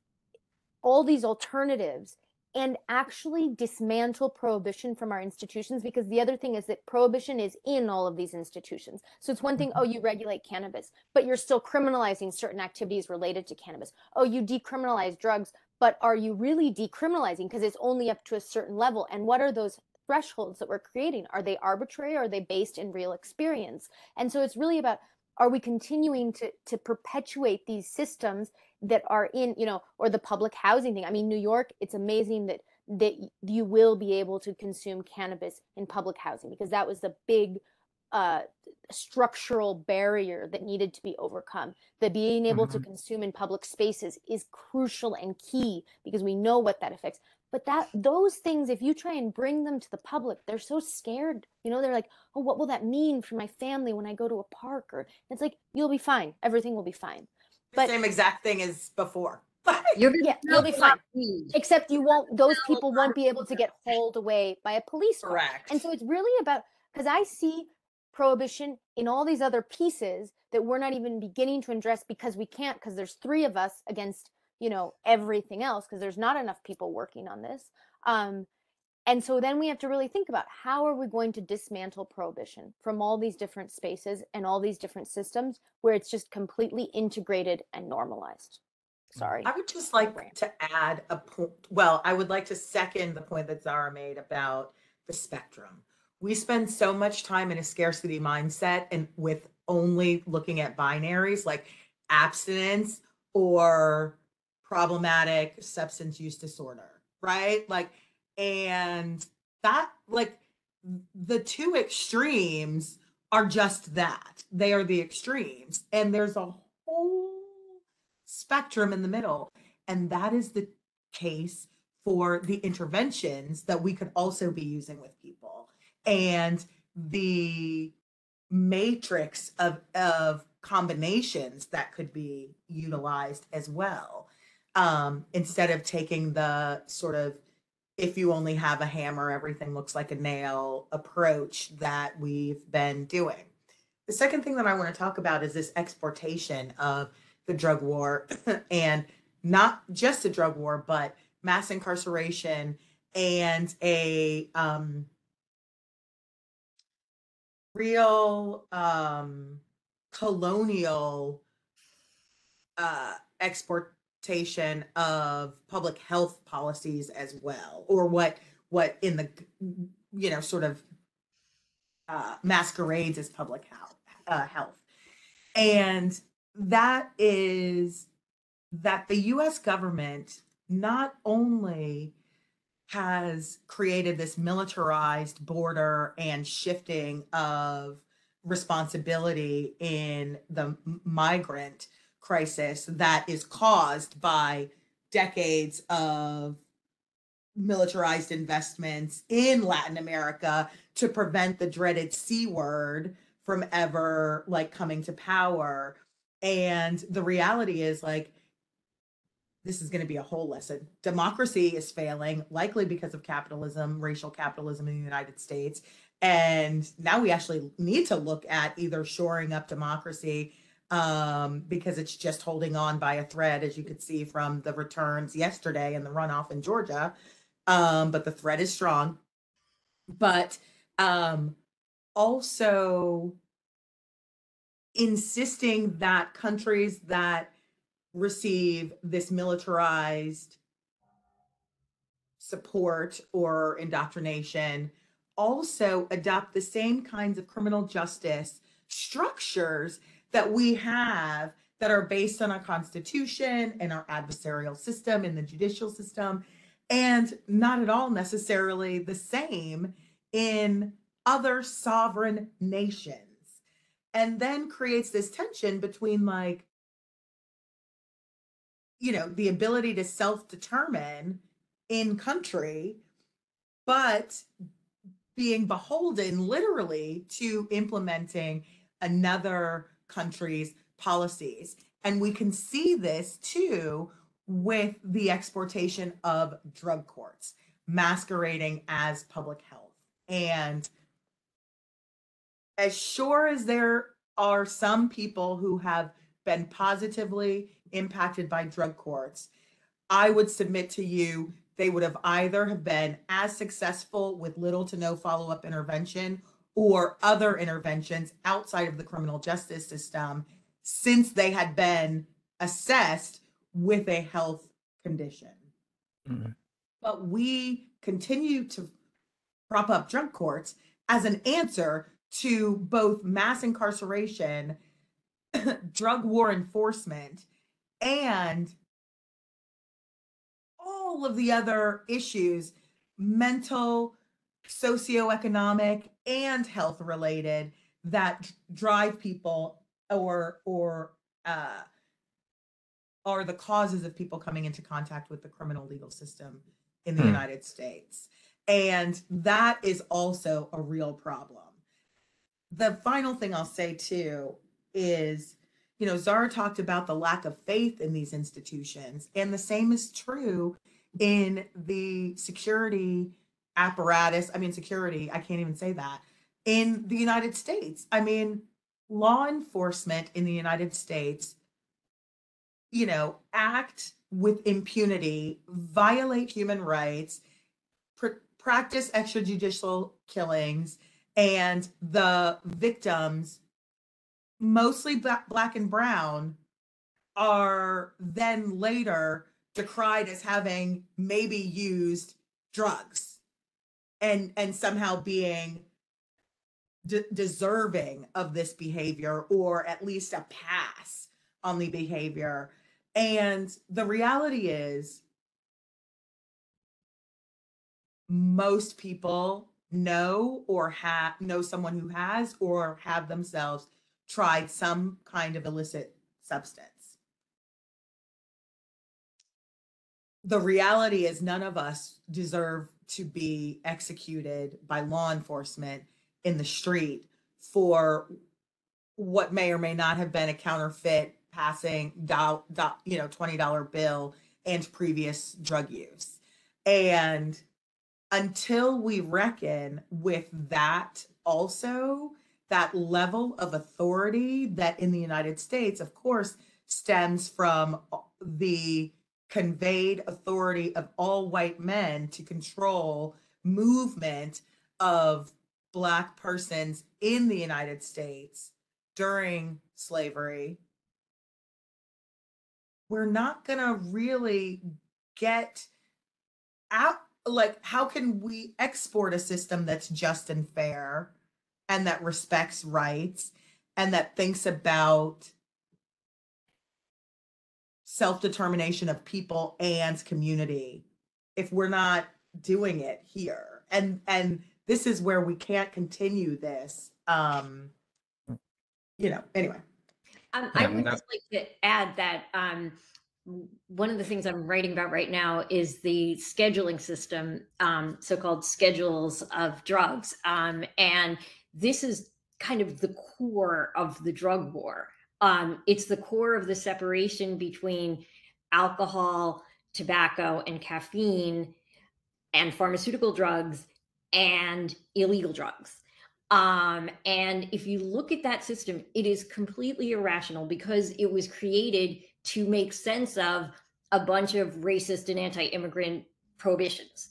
all these alternatives and actually dismantle prohibition from our institutions, because the other thing is that prohibition is in all of these institutions. So it's one thing, you regulate cannabis, but you're still criminalizing certain activities related to cannabis. You decriminalize drugs, but are you really decriminalizing? Because it's only up to a certain level. And what are those thresholds that we're creating? Are they arbitrary, or are they based in real experience? And so it's really about, are we continuing to perpetuate these systems that are in, or the public housing thing? I mean, New York, it's amazing that you will be able to consume cannabis in public housing, because that was the big structural barrier that needed to be overcome. The being able to consume in public spaces is crucial and key, because we know what that affects. But those things, if you try and bring them to the public, they're so scared. They're like, oh, what will that mean for my family when I go to a park? Or it's like, you'll be fine. Everything will be fine. But same exact thing as before. You'll be fine. Except those people won't be able to get hauled away by a police car. Correct. And so it's really about, because I see prohibition in all these other pieces that we're not even beginning to address, because we can't, because there's 3 of us against everything else, because there's not enough people working on this. And so then we have to really think about, how are we going to dismantle prohibition from all these different spaces and all these different systems where it's just completely integrated and normalized. Sorry. I would just like to add a point. Well, I would like to second the point that Zara made about the spectrum. We spend so much time in a scarcity mindset and with only looking at binaries like abstinence or problematic substance use disorder, right? And that, the 2 extremes are just that. They are the extremes. And there's a whole spectrum in the middle. And that is the case for the interventions that we could also be using with people, and the matrix of combinations that could be utilized as well, instead of taking the sort of, if you only have a hammer, everything looks like a nail approach that we've been doing. The second thing that I want to talk about is this exportation of the drug war, and not just a drug war, but mass incarceration and a real colonial exportation of public health policies as well, or what in the, you know, sort of masquerades as public health. And that is that the US government not only has created this militarized border and shifting of responsibility in the migrant crisis that is caused by decades of militarized investments in Latin America to prevent the dreaded C word from ever like coming to power. And the reality is, like, this is going to be a whole lesson. Democracy is failing, likely because of capitalism, racial capitalism in the United States. And now we actually need to look at either shoring up democracy, because it's just holding on by a thread, as you could see from the returns yesterday and the runoff in Georgia. But the thread is strong. But also insisting that countries that receive this militarized support or indoctrination also adopt the same kinds of criminal justice structures that we have, that are based on our constitution and our adversarial system and the judicial system, and not at all necessarily the same in other sovereign nations. And then creates this tension between, like, you know, the ability to self-determine in country, but being beholden literally to implementing another country's policies. And we can see this too with the exportation of drug courts masquerading as public health. And as sure as there are some people who have been positively impacted by drug courts, I would submit to you they would have either have been as successful with little to no follow-up intervention or other interventions outside of the criminal justice system, since they had been assessed with a health condition. Mhm. But we continue to prop up drug courts as an answer to both mass incarceration, drug war enforcement, and all of the other issues, mental, socioeconomic, and health related, that drive people or are the causes of people coming into contact with the criminal legal system in the United States. And that is also a real problem. The final thing I'll say too is, you know, Zara talked about the lack of faith in these institutions, and the same is true in the security apparatus. I mean, security, I can't even say that, in the United States. I mean, law enforcement in the United States, you know, act with impunity, violate human rights, practice extrajudicial killings, and the victims, mostly black and brown, are then later decried as having maybe used drugs and somehow being deserving of this behavior, or at least a pass on the behavior. And the reality is, most people know or know someone who has or have themselves tried some kind of illicit substance. the reality is none of us deserve to be executed by law enforcement in the street for what may or may not have been a counterfeit passing $20 bill and previous drug use. And until we reckon with that also, that level of authority that in the United States, of course, stems from the conveyed authority of all white men to control movement of Black persons in the United States during slavery, we're not going to really get out. Like, how can we export a system that's just and fair and that respects rights and that thinks about self-determination of people and community if we're not doing it here? And this is where we can't continue this. Anyway. I would just like to add that one of the things I'm writing about right now is the scheduling system, so-called schedules of drugs. And this is kind of the core of the drug war. It's the core of the separation between alcohol, tobacco, and caffeine, and pharmaceutical drugs, and illegal drugs. And if you look at that system, it is completely irrational because it was created to make sense of a bunch of racist and anti-immigrant prohibitions.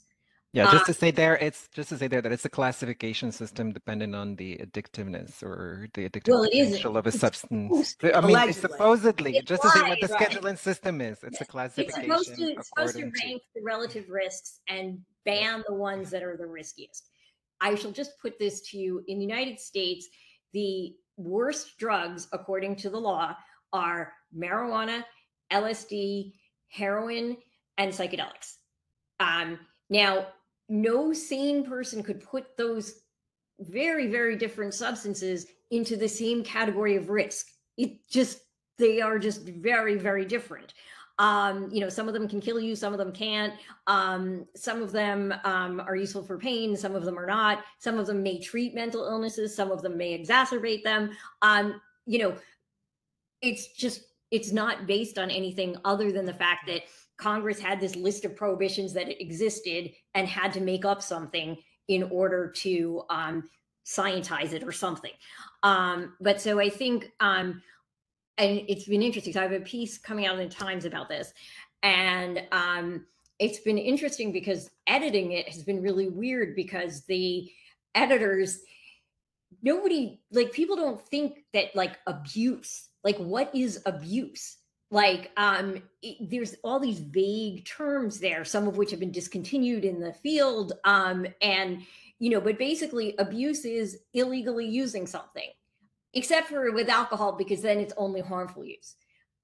Yeah, just to say there that it's a classification system dependent on the addictiveness or the addictive potential of a substance. I mean, it's supposedly, just to say what the scheduling system is, it's a classification. It's supposed to rank the relative risks and ban the ones that are the riskiest. I shall just put this to you. In the United States, the worst drugs, according to the law, are marijuana, LSD, heroin, and psychedelics. Now, no sane person could put those very, very different substances into the same category of risk. They are just very, very different. Some of them can kill you, some of them can't. Some of them are useful for pain, some of them are not. Some of them may treat mental illnesses, some of them may exacerbate them. It's not based on anything other than the fact that Congress had this list of prohibitions that existed and had to make up something in order to scientize it or something. But so I think, and it's been interesting. So I have a piece coming out in the Times about this. And it's been interesting because editing it has been really weird because the editors, people don't think that abuse, what is abuse? There's all these vague terms there, some of which have been discontinued in the field. But basically abuse is illegally using something, except for with alcohol, because then it's only harmful use.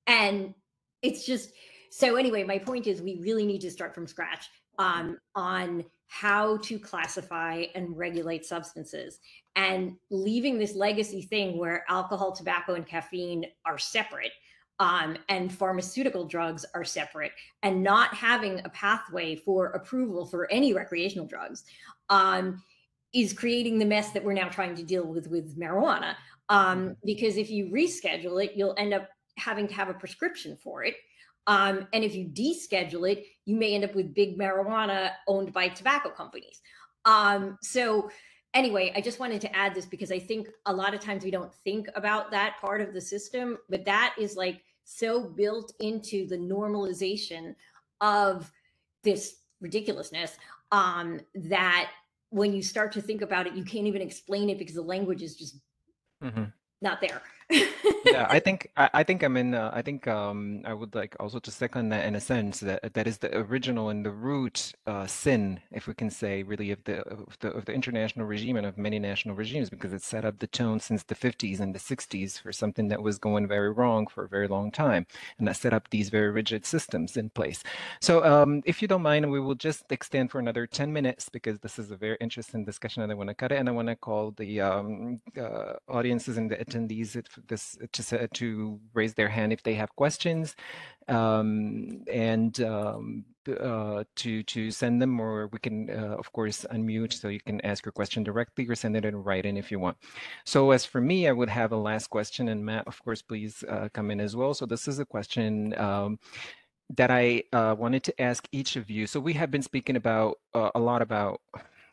And it's just, so anyway, my point is we really need to start from scratch on how to classify and regulate substances, and leaving this legacy thing where alcohol, tobacco, and caffeine are separate, and pharmaceutical drugs are separate, and not having a pathway for approval for any recreational drugs is creating the mess that we're now trying to deal with marijuana. Because if you reschedule it, you'll end up having to have a prescription for it. And if you deschedule it, you may end up with big marijuana owned by tobacco companies. So anyway, I just wanted to add this because I think a lot of times we don't think about that part of the system, but that is so built into the normalization of this ridiculousness that when you start to think about it, you can't even explain it because the language is just not there. Yeah, I think I would like also to second that in a sense that is the original and the root sin, if we can say, really of the international regime and of many national regimes, because it set up the tone since the 50s and the 60s for something that was going very wrong for a very long time, and that set up these very rigid systems in place. So if you don't mind, we will just extend for another 10 minutes because this is a very interesting discussion, and I want to cut it, and I want to call the audiences and the attendees to raise their hand if they have questions. to send them, or we can, of course, unmute so you can ask your question directly or send it in writing if you want. So as for me, I would have a last question, and Matt, of course, please come in as well. So this is a question that I wanted to ask each of you. So we have been speaking about a lot about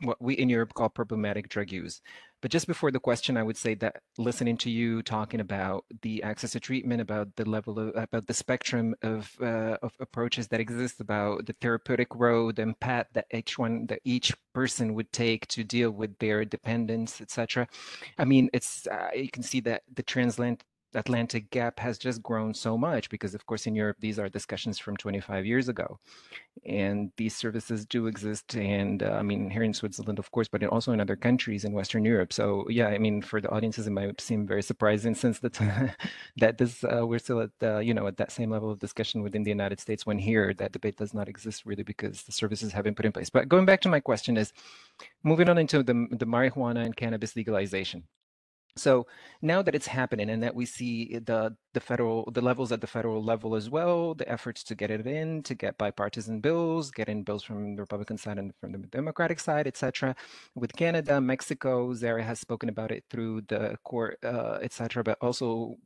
what we in Europe call problematic drug use. But just before the question, I would say that listening to you talking about the access to treatment, about the level of, about the spectrum of approaches that exist, about the therapeutic road and path that each person would take to deal with their dependence, etc. I mean, it's you can see that the Atlantic gap has just grown so much because, of course, in Europe, these are discussions from 25 years ago. And these services do exist. And I mean, here in Switzerland, of course, but also in other countries in Western Europe. So, yeah, I mean, for the audiences, it might seem very surprising since the that this we're still at at that same level of discussion within the United States, when here that debate does not exist really because the services have been put in place. But going back to my question is moving on into the marijuana and cannabis legalization. So now that it's happening and that we see the levels at the federal level as well, the efforts to get it in, to get bipartisan bills, get in bills from the Republican side and from the Democratic side, etc. With Canada, Mexico, Zara has spoken about it through the court, etc. But also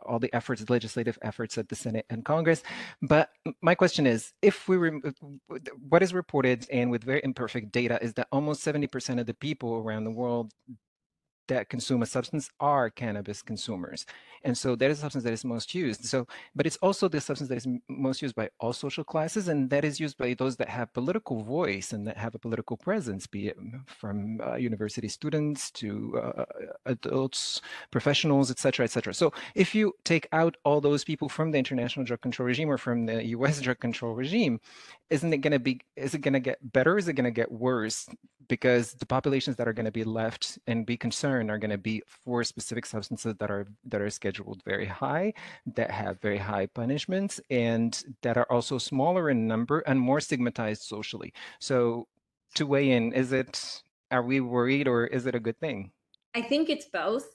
all the efforts, legislative efforts at the Senate and Congress. But my question is, what is reported and with very imperfect data is that almost 70% of the people around the world that consume a substance are cannabis consumers. And so that is a substance that is most used. So, but it's also the substance that is most used by all social classes, and that is used by those that have political voice and that have a political presence, be it from university students to adults, professionals, et cetera, et cetera. So if you take out all those people from the international drug control regime or from the US drug control regime, is it going to get better? Is it going to get worse? Because the populations that are going to be left and be concerned are going to be for specific substances that are scheduled very high, that have very high punishments, and that are also smaller in number and more stigmatized socially. So to weigh in, are we worried or is it a good thing? I think it's both.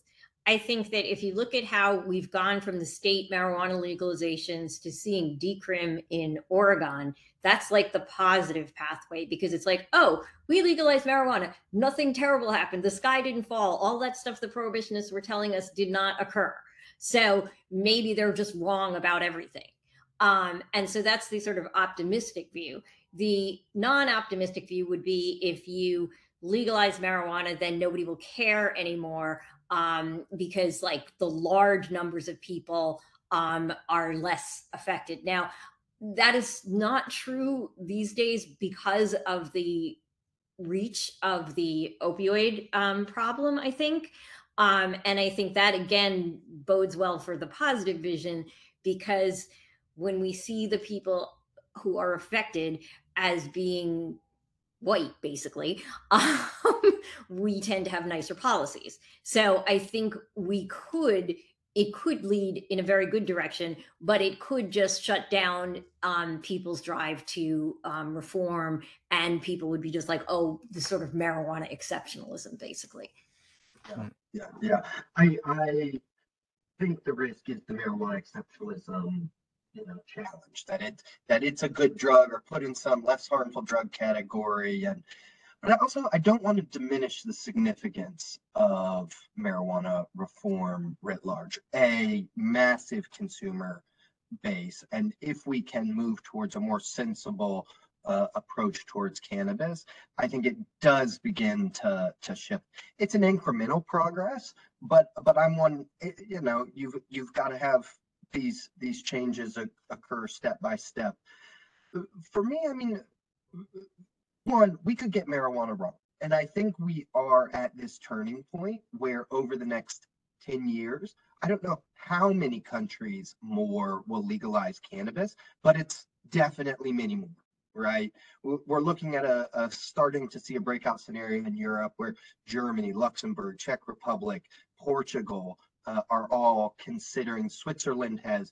I think that if you look at how we've gone from the state marijuana legalizations to seeing decrim in Oregon, that's like the positive pathway, because it's like, oh, we legalized marijuana, nothing terrible happened, the sky didn't fall, all that stuff the prohibitionists were telling us did not occur. So maybe they're just wrong about everything. And so that's the sort of optimistic view. The non-optimistic view would be if you legalize marijuana, then nobody will care anymore, because like the large numbers of people are less affected. Now, that is not true these days because of the reach of the opioid problem, I think. And I think that, again, bodes well for the positive vision, because when we see the people who are affected as being white, basically, we tend to have nicer policies. So I think it could lead in a very good direction, but it could just shut down people's drive to reform, and people would be just like, oh, the sort of marijuana exceptionalism, basically. Yeah. I think the risk is the marijuana exceptionalism, challenge, that it's a good drug or put in some less harmful drug category. But I don't want to diminish the significance of marijuana reform writ large, a massive consumer base. And if we can move towards a more sensible approach towards cannabis, I think it does begin to shift. It's an incremental progress, but I'm one, you've got to have these changes occur step by step. For me, I mean, one, we could get marijuana wrong. And I think we are at this turning point where over the next 10 years, I don't know how many countries more will legalize cannabis, but it's definitely many more, right? We're looking at a starting to see a breakout scenario in Europe where Germany, Luxembourg, Czech Republic, Portugal are all considering. Switzerland has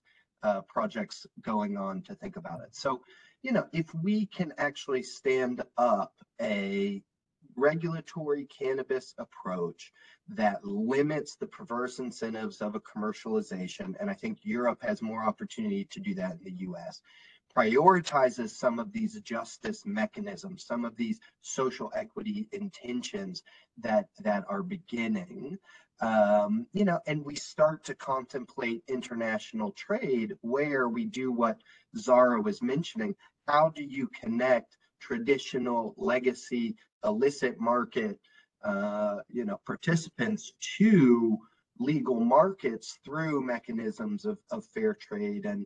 projects going on to think about it. So, if we can actually stand up a regulatory cannabis approach that limits the perverse incentives of a commercialization, and I think Europe has more opportunity to do that in the US, prioritizes some of these justice mechanisms, some of these social equity intentions that are beginning, and we start to contemplate international trade where we do what Zara was mentioning. How do you connect traditional legacy illicit market participants to legal markets through mechanisms of fair trade and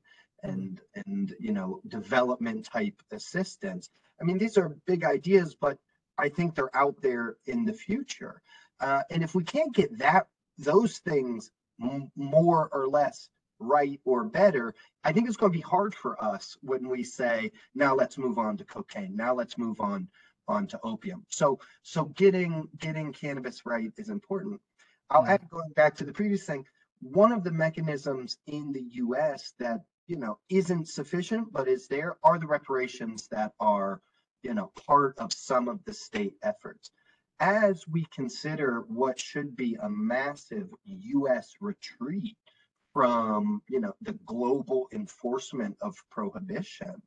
development type assistance? I mean, these are big ideas, but I think they're out there in the future. And if we can't get those things more or less right or better, I think it's going to be hard for us when we say, now let's move on to cocaine. Now let's move on to opium. So getting cannabis right is important. I'll add, going back to the previous thing, one of the mechanisms in the US that isn't sufficient but is there are the reparations that are part of some of the state efforts. As we consider what should be a massive US retreat from the global enforcement of prohibition,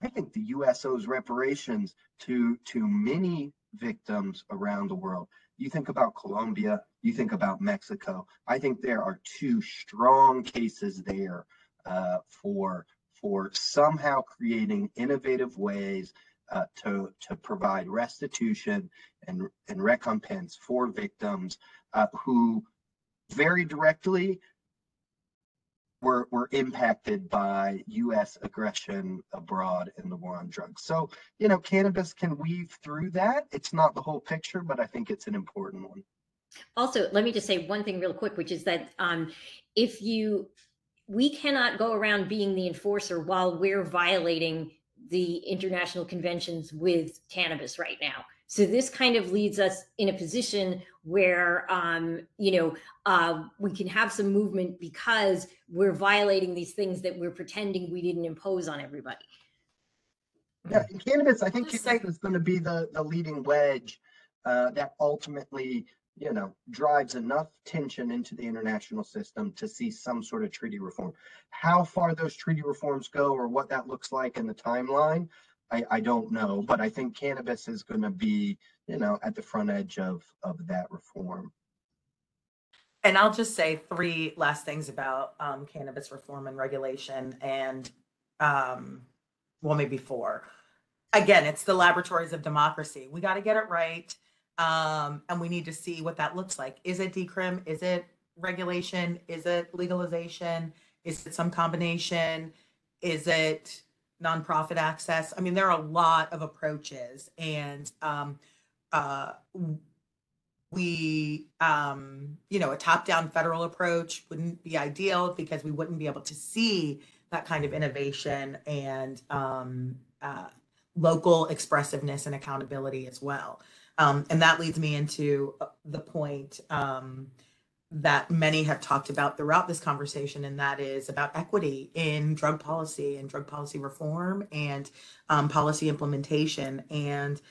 I think the US owes reparations to many victims around the world. You think about Colombia, you think about Mexico. I think there are two strong cases there for somehow creating innovative ways to provide restitution and recompense for victims who very directly were impacted by U.S. aggression abroad in the war on drugs. So, cannabis can weave through that. It's not the whole picture, but I think it's an important one. Also, let me just say one thing real quick, which is that we cannot go around being the enforcer while we're violating the international conventions with cannabis right now. So this kind of leads us in a position where, we can have some movement because we're violating these things that we're pretending we didn't impose on everybody. Yeah, in cannabis, I think cannabis is going to be the leading wedge that ultimately, drives enough tension into the international system to see some sort of treaty reform. How far those treaty reforms go or what that looks like in the timeline, I don't know, but I think cannabis is going to be, at the front edge of that reform. And I'll just say three last things about cannabis reform and regulation, and maybe four. Again, it's the laboratories of democracy. We got to get it right, and we need to see what that looks like. Is it decrim? Is it regulation? Is it legalization? Is it some combination? Is it nonprofit access? I mean, there are a lot of approaches, and a top-down federal approach wouldn't be ideal because we wouldn't be able to see that kind of innovation and local expressiveness and accountability as well. And that leads me into the point that many have talked about throughout this conversation, and that is about equity in drug policy and drug policy reform and policy implementation. And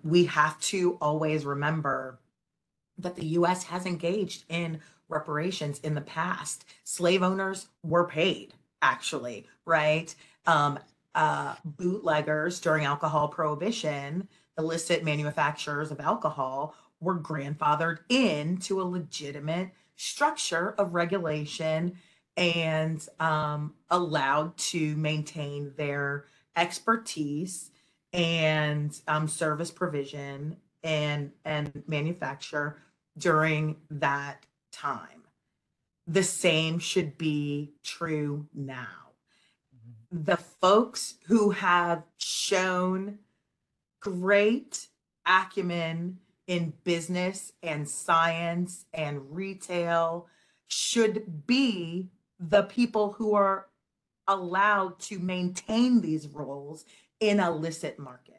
we have to always remember that the U.S. has engaged in reparations in the past. Slave owners were paid, actually, right? Bootleggers during alcohol prohibition, illicit manufacturers of alcohol, were grandfathered into a legitimate structure of regulation and allowed to maintain their expertise and service provision and manufacture during that time. The same should be true now. The folks who have shown great acumen in business and science and retail should be the people who are allowed to maintain these roles in a illicit market.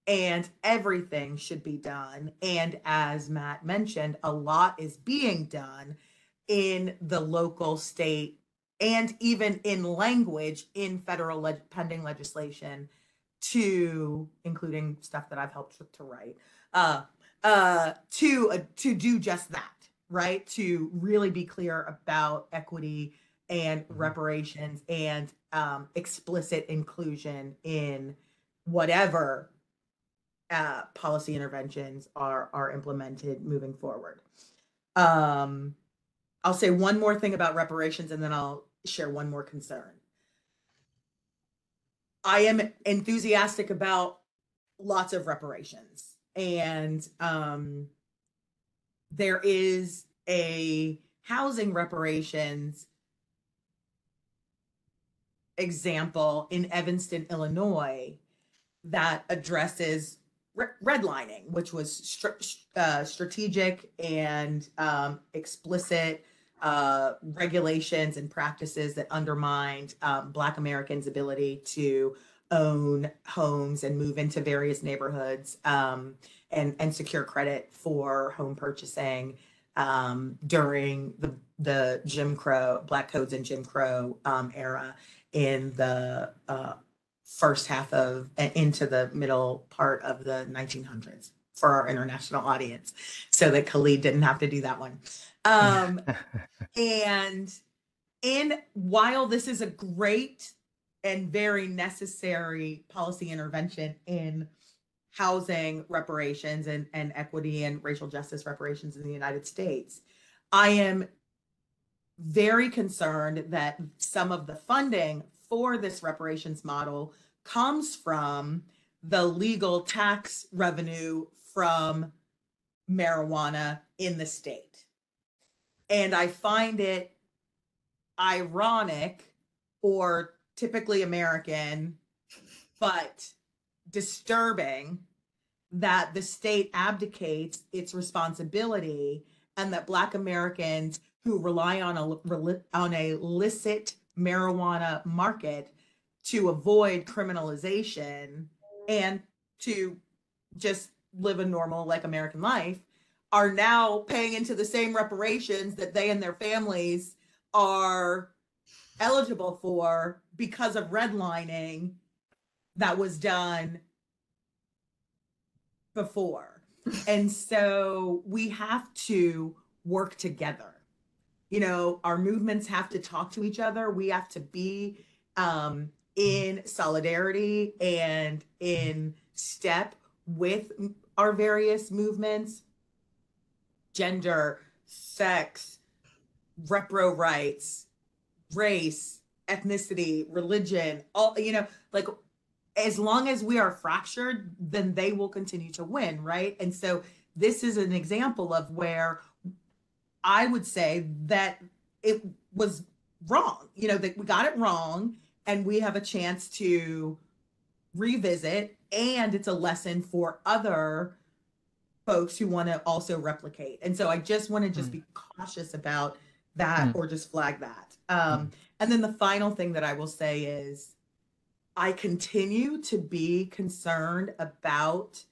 And everything should be done. And as Matt mentioned, a lot is being done in the local, state, and even in language in federal pending legislation, to including stuff that I've helped to write, to do just that, right? To really be clear about equity and reparations and explicit inclusion in whatever policy interventions are implemented moving forward. I'll say one more thing about reparations, and then I'll share one more concern. I am enthusiastic about lots of reparations, and there is a housing reparations example in Evanston, Illinois, that addresses redlining, which was strategic and explicit regulations and practices that undermined Black Americans' ability to own homes and move into various neighborhoods and secure credit for home purchasing during the Jim Crow, Black Codes and Jim Crow era in the first half of into the middle part of the 1900s for our international audience, so that Khalid didn't have to do that one. And while this is a great and very necessary policy intervention in housing reparations and equity and racial justice reparations in the United States, I am very concerned that some of the funding for this reparations model comes from the legal tax revenue from marijuana in the state. And I find it ironic, or typically American, but disturbing, that the state abdicates its responsibility and that Black Americans who rely on a illicit marijuana market to avoid criminalization and to just live a normal, like, American life, are now paying into the same reparations that they and their families are eligible for because of redlining that was done before. And so we have to work together. You know, our movements have to talk to each other. We have to be in solidarity and in step with our various movements: gender, sex, repro rights, race, ethnicity, religion, all, you know, like, as long as we are fractured, then they will continue to win, right? And so this is an example of where I would say that it was wrong, you know, that we got it wrong, and we have a chance to revisit, and it's a lesson for other folks who want to also replicate. And so I just want to just be cautious about that, or just flag that. And then the final thing that I will say is, I continue to be concerned about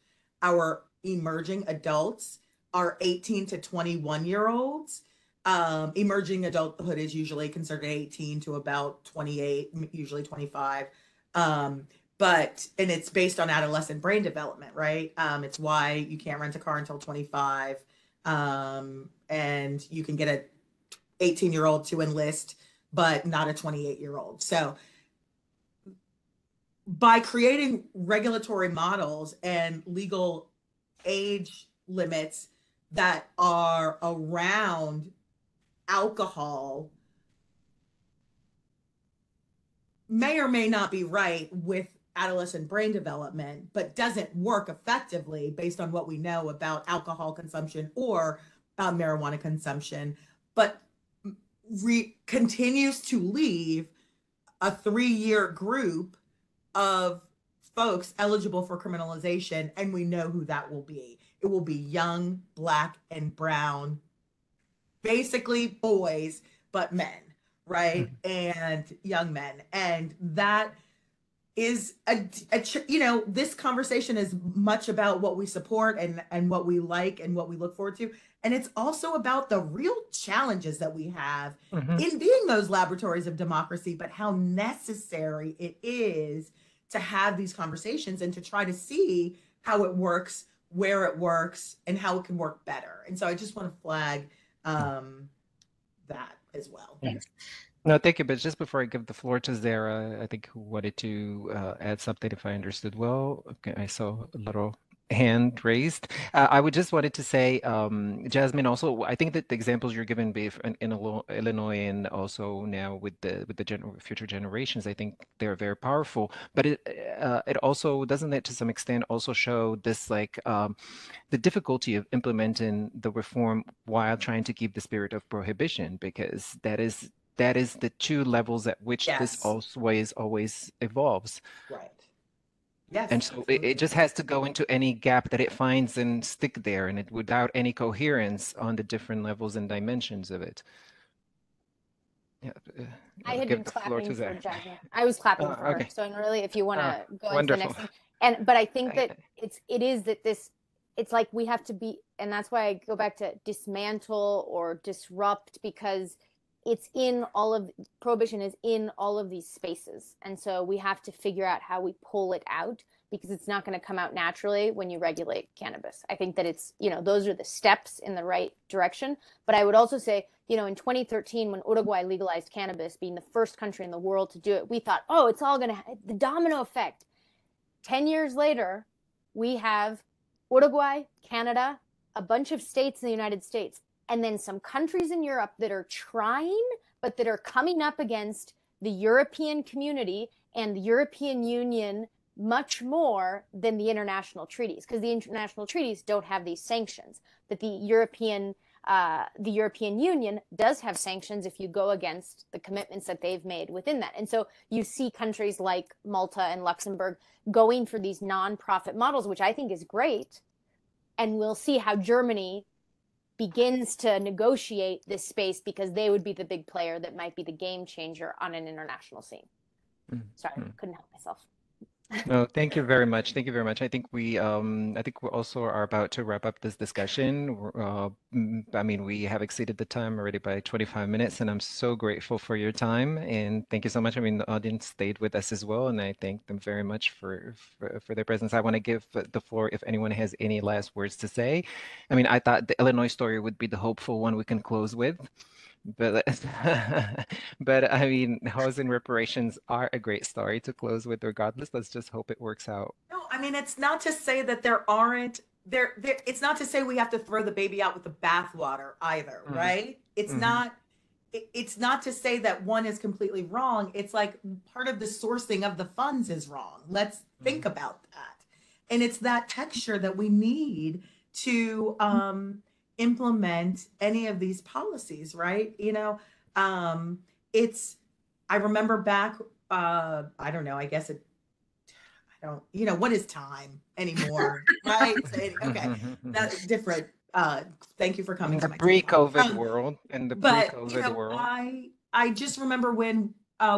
our emerging adults, our 18 to 21-year-olds. Emerging adulthood is usually considered 18 to about 28, usually 25. And it's based on adolescent brain development, right? It's why you can't rent a car until 25. And you can get a 18-year-old to enlist, but not a 28-year-old. So by creating regulatory models and legal age limits that are around alcohol, may or may not be right with adolescent brain development, but doesn't work effectively based on what we know about alcohol consumption or marijuana consumption, but continues to leave a 3-year group of folks eligible for criminalization, and we know who that will be. It will be young, Black, and brown, basically boys, but men, right? And young men. And that is you know, this conversation is much about what we support and what we like and what we look forward to. And it's also about the real challenges that we have in being those laboratories of democracy, but how necessary it is to have these conversations and to try to see how it works, where it works, and how it can work better. And so I just want to flag that as well. No, thank you. But just before I give the floor to Zara, I think who wanted to add something if I understood well. Okay, I saw a little hand raised. I would just wanted to say, Jasmine, also, I think that the examples you're given in Illinois and also now with the future generations, I think they're very powerful. But it also doesn't it to some extent also show this like the difficulty of implementing the reform while trying to keep the spirit of prohibition, because that is the two levels at which this Yes. always evolves. Right. Yes, And so it absolutely. just has to go into any gap that it finds and stick there, and it without any coherence on the different levels and dimensions of it. Yeah, I had give been the floor clapping to for Zach. Jasmine. I was clapping for her. Okay. So, and really, if you want Uh, to go into the Wonderful. next thing, but I think I, that it is that this, it's like we have to be, and that's why I go back to dismantle or disrupt, because it's in all of prohibition is in all of these spaces, and so we have to figure out how we pull it out, because it's not going to come out naturally when you regulate cannabis. I think that it's, those are the steps in the right direction. But I would also say, in 2013, when Uruguay legalized cannabis, being the first country in the world to do it, we thought, oh, it's all going to the domino effect. 10 years later, we have Uruguay, Canada, a bunch of states in the United States, and then some countries in Europe that are trying, but that are coming up against the European community and the European Union much more than the international treaties, because the international treaties don't have these sanctions. But the European Union does have sanctions if you go against the commitments that they've made within that. And so you see countries like Malta and Luxembourg going for these nonprofit models, which I think is great. And we'll see how Germany begins to negotiate this space, because they would be the big player that might be the game changer on an international scene. Sorry, couldn't help myself. No, thank you very much. Thank you very much. I think we also are about to wrap up this discussion. I mean, we have exceeded the time already by 25 minutes, and I'm so grateful for your time. And thank you so much. I mean, the audience stayed with us as well, and I thank them very much for their presence. I want to give the floor if anyone has any last words to say. I mean, I thought the Illinois story would be the hopeful one we can close with. But but I mean, housing reparations are a great story to close with regardless. Let's just hope it works out. No, I mean, it's not to say that there aren't there it's not to say we have to throw the baby out with the bathwater either, Hmm. right? Hmm. It's not to say that one is completely wrong. It's like part of the sourcing of the funds is wrong. Let's think about that. And it's that texture that we need to implement any of these policies, right? It's I remember back I don't know, I guess it I don't, what is time anymore, right? So, okay, that's different. Thank you for In coming to the my TED Talk. pre-COVID world, in the But pre-COVID world. I just remember when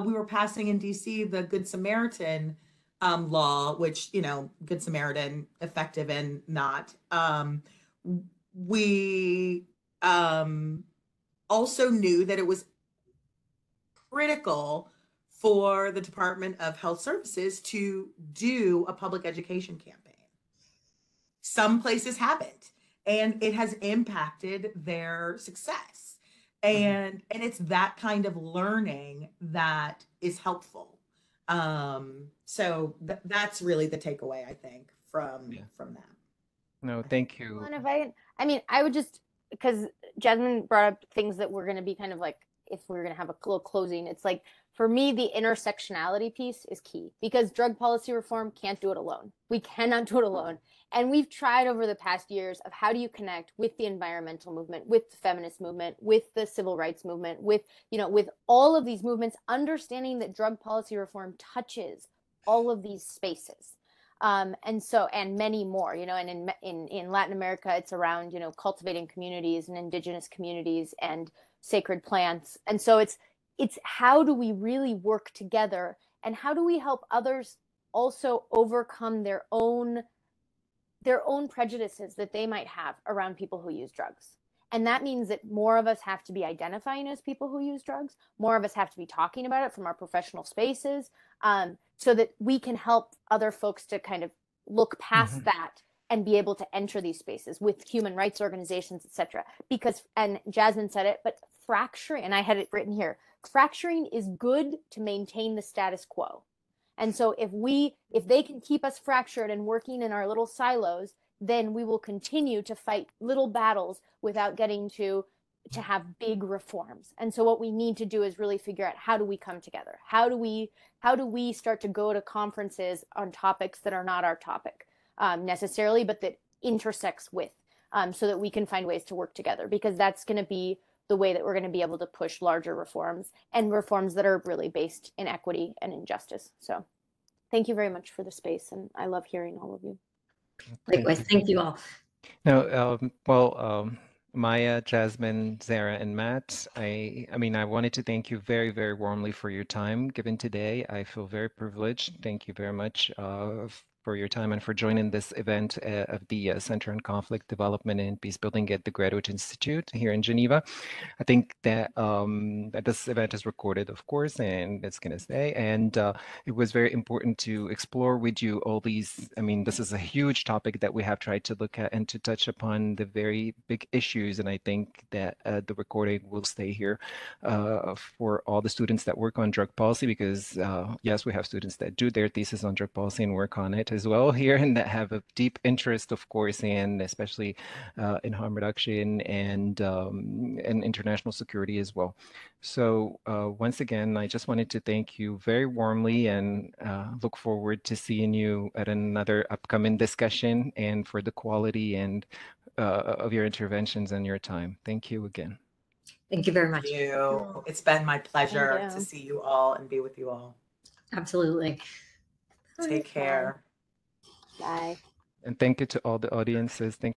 we were passing in DC the Good Samaritan law, which Good Samaritan effective and not. We also knew that it was critical for the Department of Health Services to do a public education campaign. Some places haven't, and it has impacted their success. Mhm. And it's that kind of learning that is helpful. So that's really the takeaway, I think, Yeah. from that. No, thank you. Well, and if I mean, I would just, because Jasmine brought up things that we're going to be kind of like, if we're going to have a little closing, it's like, for me, the intersectionality piece is key, because drug policy reform can't do it alone. We cannot do it alone. And we've tried over the past years of how do you connect with the environmental movement, with the feminist movement, with the civil rights movement, with all of these movements, understanding that drug policy reform touches all of these spaces. And many more, and in Latin America, it's around, cultivating communities and indigenous communities and sacred plants. And so it's how do we really work together, and how do we help others also overcome their own prejudices that they might have around people who use drugs. And that means that more of us have to be identifying as people who use drugs. More of us have to be talking about it from our professional spaces, so that we can help other folks to kind of look past Mhm. that and be able to enter these spaces with human rights organizations, et cetera. Because, and Jasmine said it, but fracturing, and I had it written here, fracturing is good to maintain the status quo. And so if they can keep us fractured and working in our little silos, then we will continue to fight little battles without getting to have big reforms. And so what we need to do is really figure out, how do we come together? How do we start to go to conferences on topics that are not our topic necessarily, but that intersects with, so that we can find ways to work together, because that's going to be the way that we're going to be able to push larger reforms, and reforms that are really based in equity and in justice. So thank you very much for the space, and I love hearing all of you. Likewise, thank you all. No, Maya, Jasmine, Zara, and Matt, I mean, I wanted to thank you very, very warmly for your time given today. I feel very privileged. Thank you very much for your time and for joining this event of the Center on Conflict Development and Peace Building at the Graduate Institute here in Geneva. I think that that this event is recorded, of course, and it's going to stay. And it was very important to explore with you all these. I mean, this is a huge topic that we have tried to look at and to touch upon the very big issues. And I think that the recording will stay here for all the students that work on drug policy, because yes, we have students that do their thesis on drug policy and work on it as well here, and that have a deep interest, of course, and especially in harm reduction and international security as well. So once again, I just wanted to thank you very warmly, and look forward to seeing you at another upcoming discussion, and for the quality and of your interventions and your time. Thank you again. Thank you very much. Thank you. It's been my pleasure Thank you. to see you all and be with you all. Absolutely. Take care. Bye. And thank you to all the audiences. Thank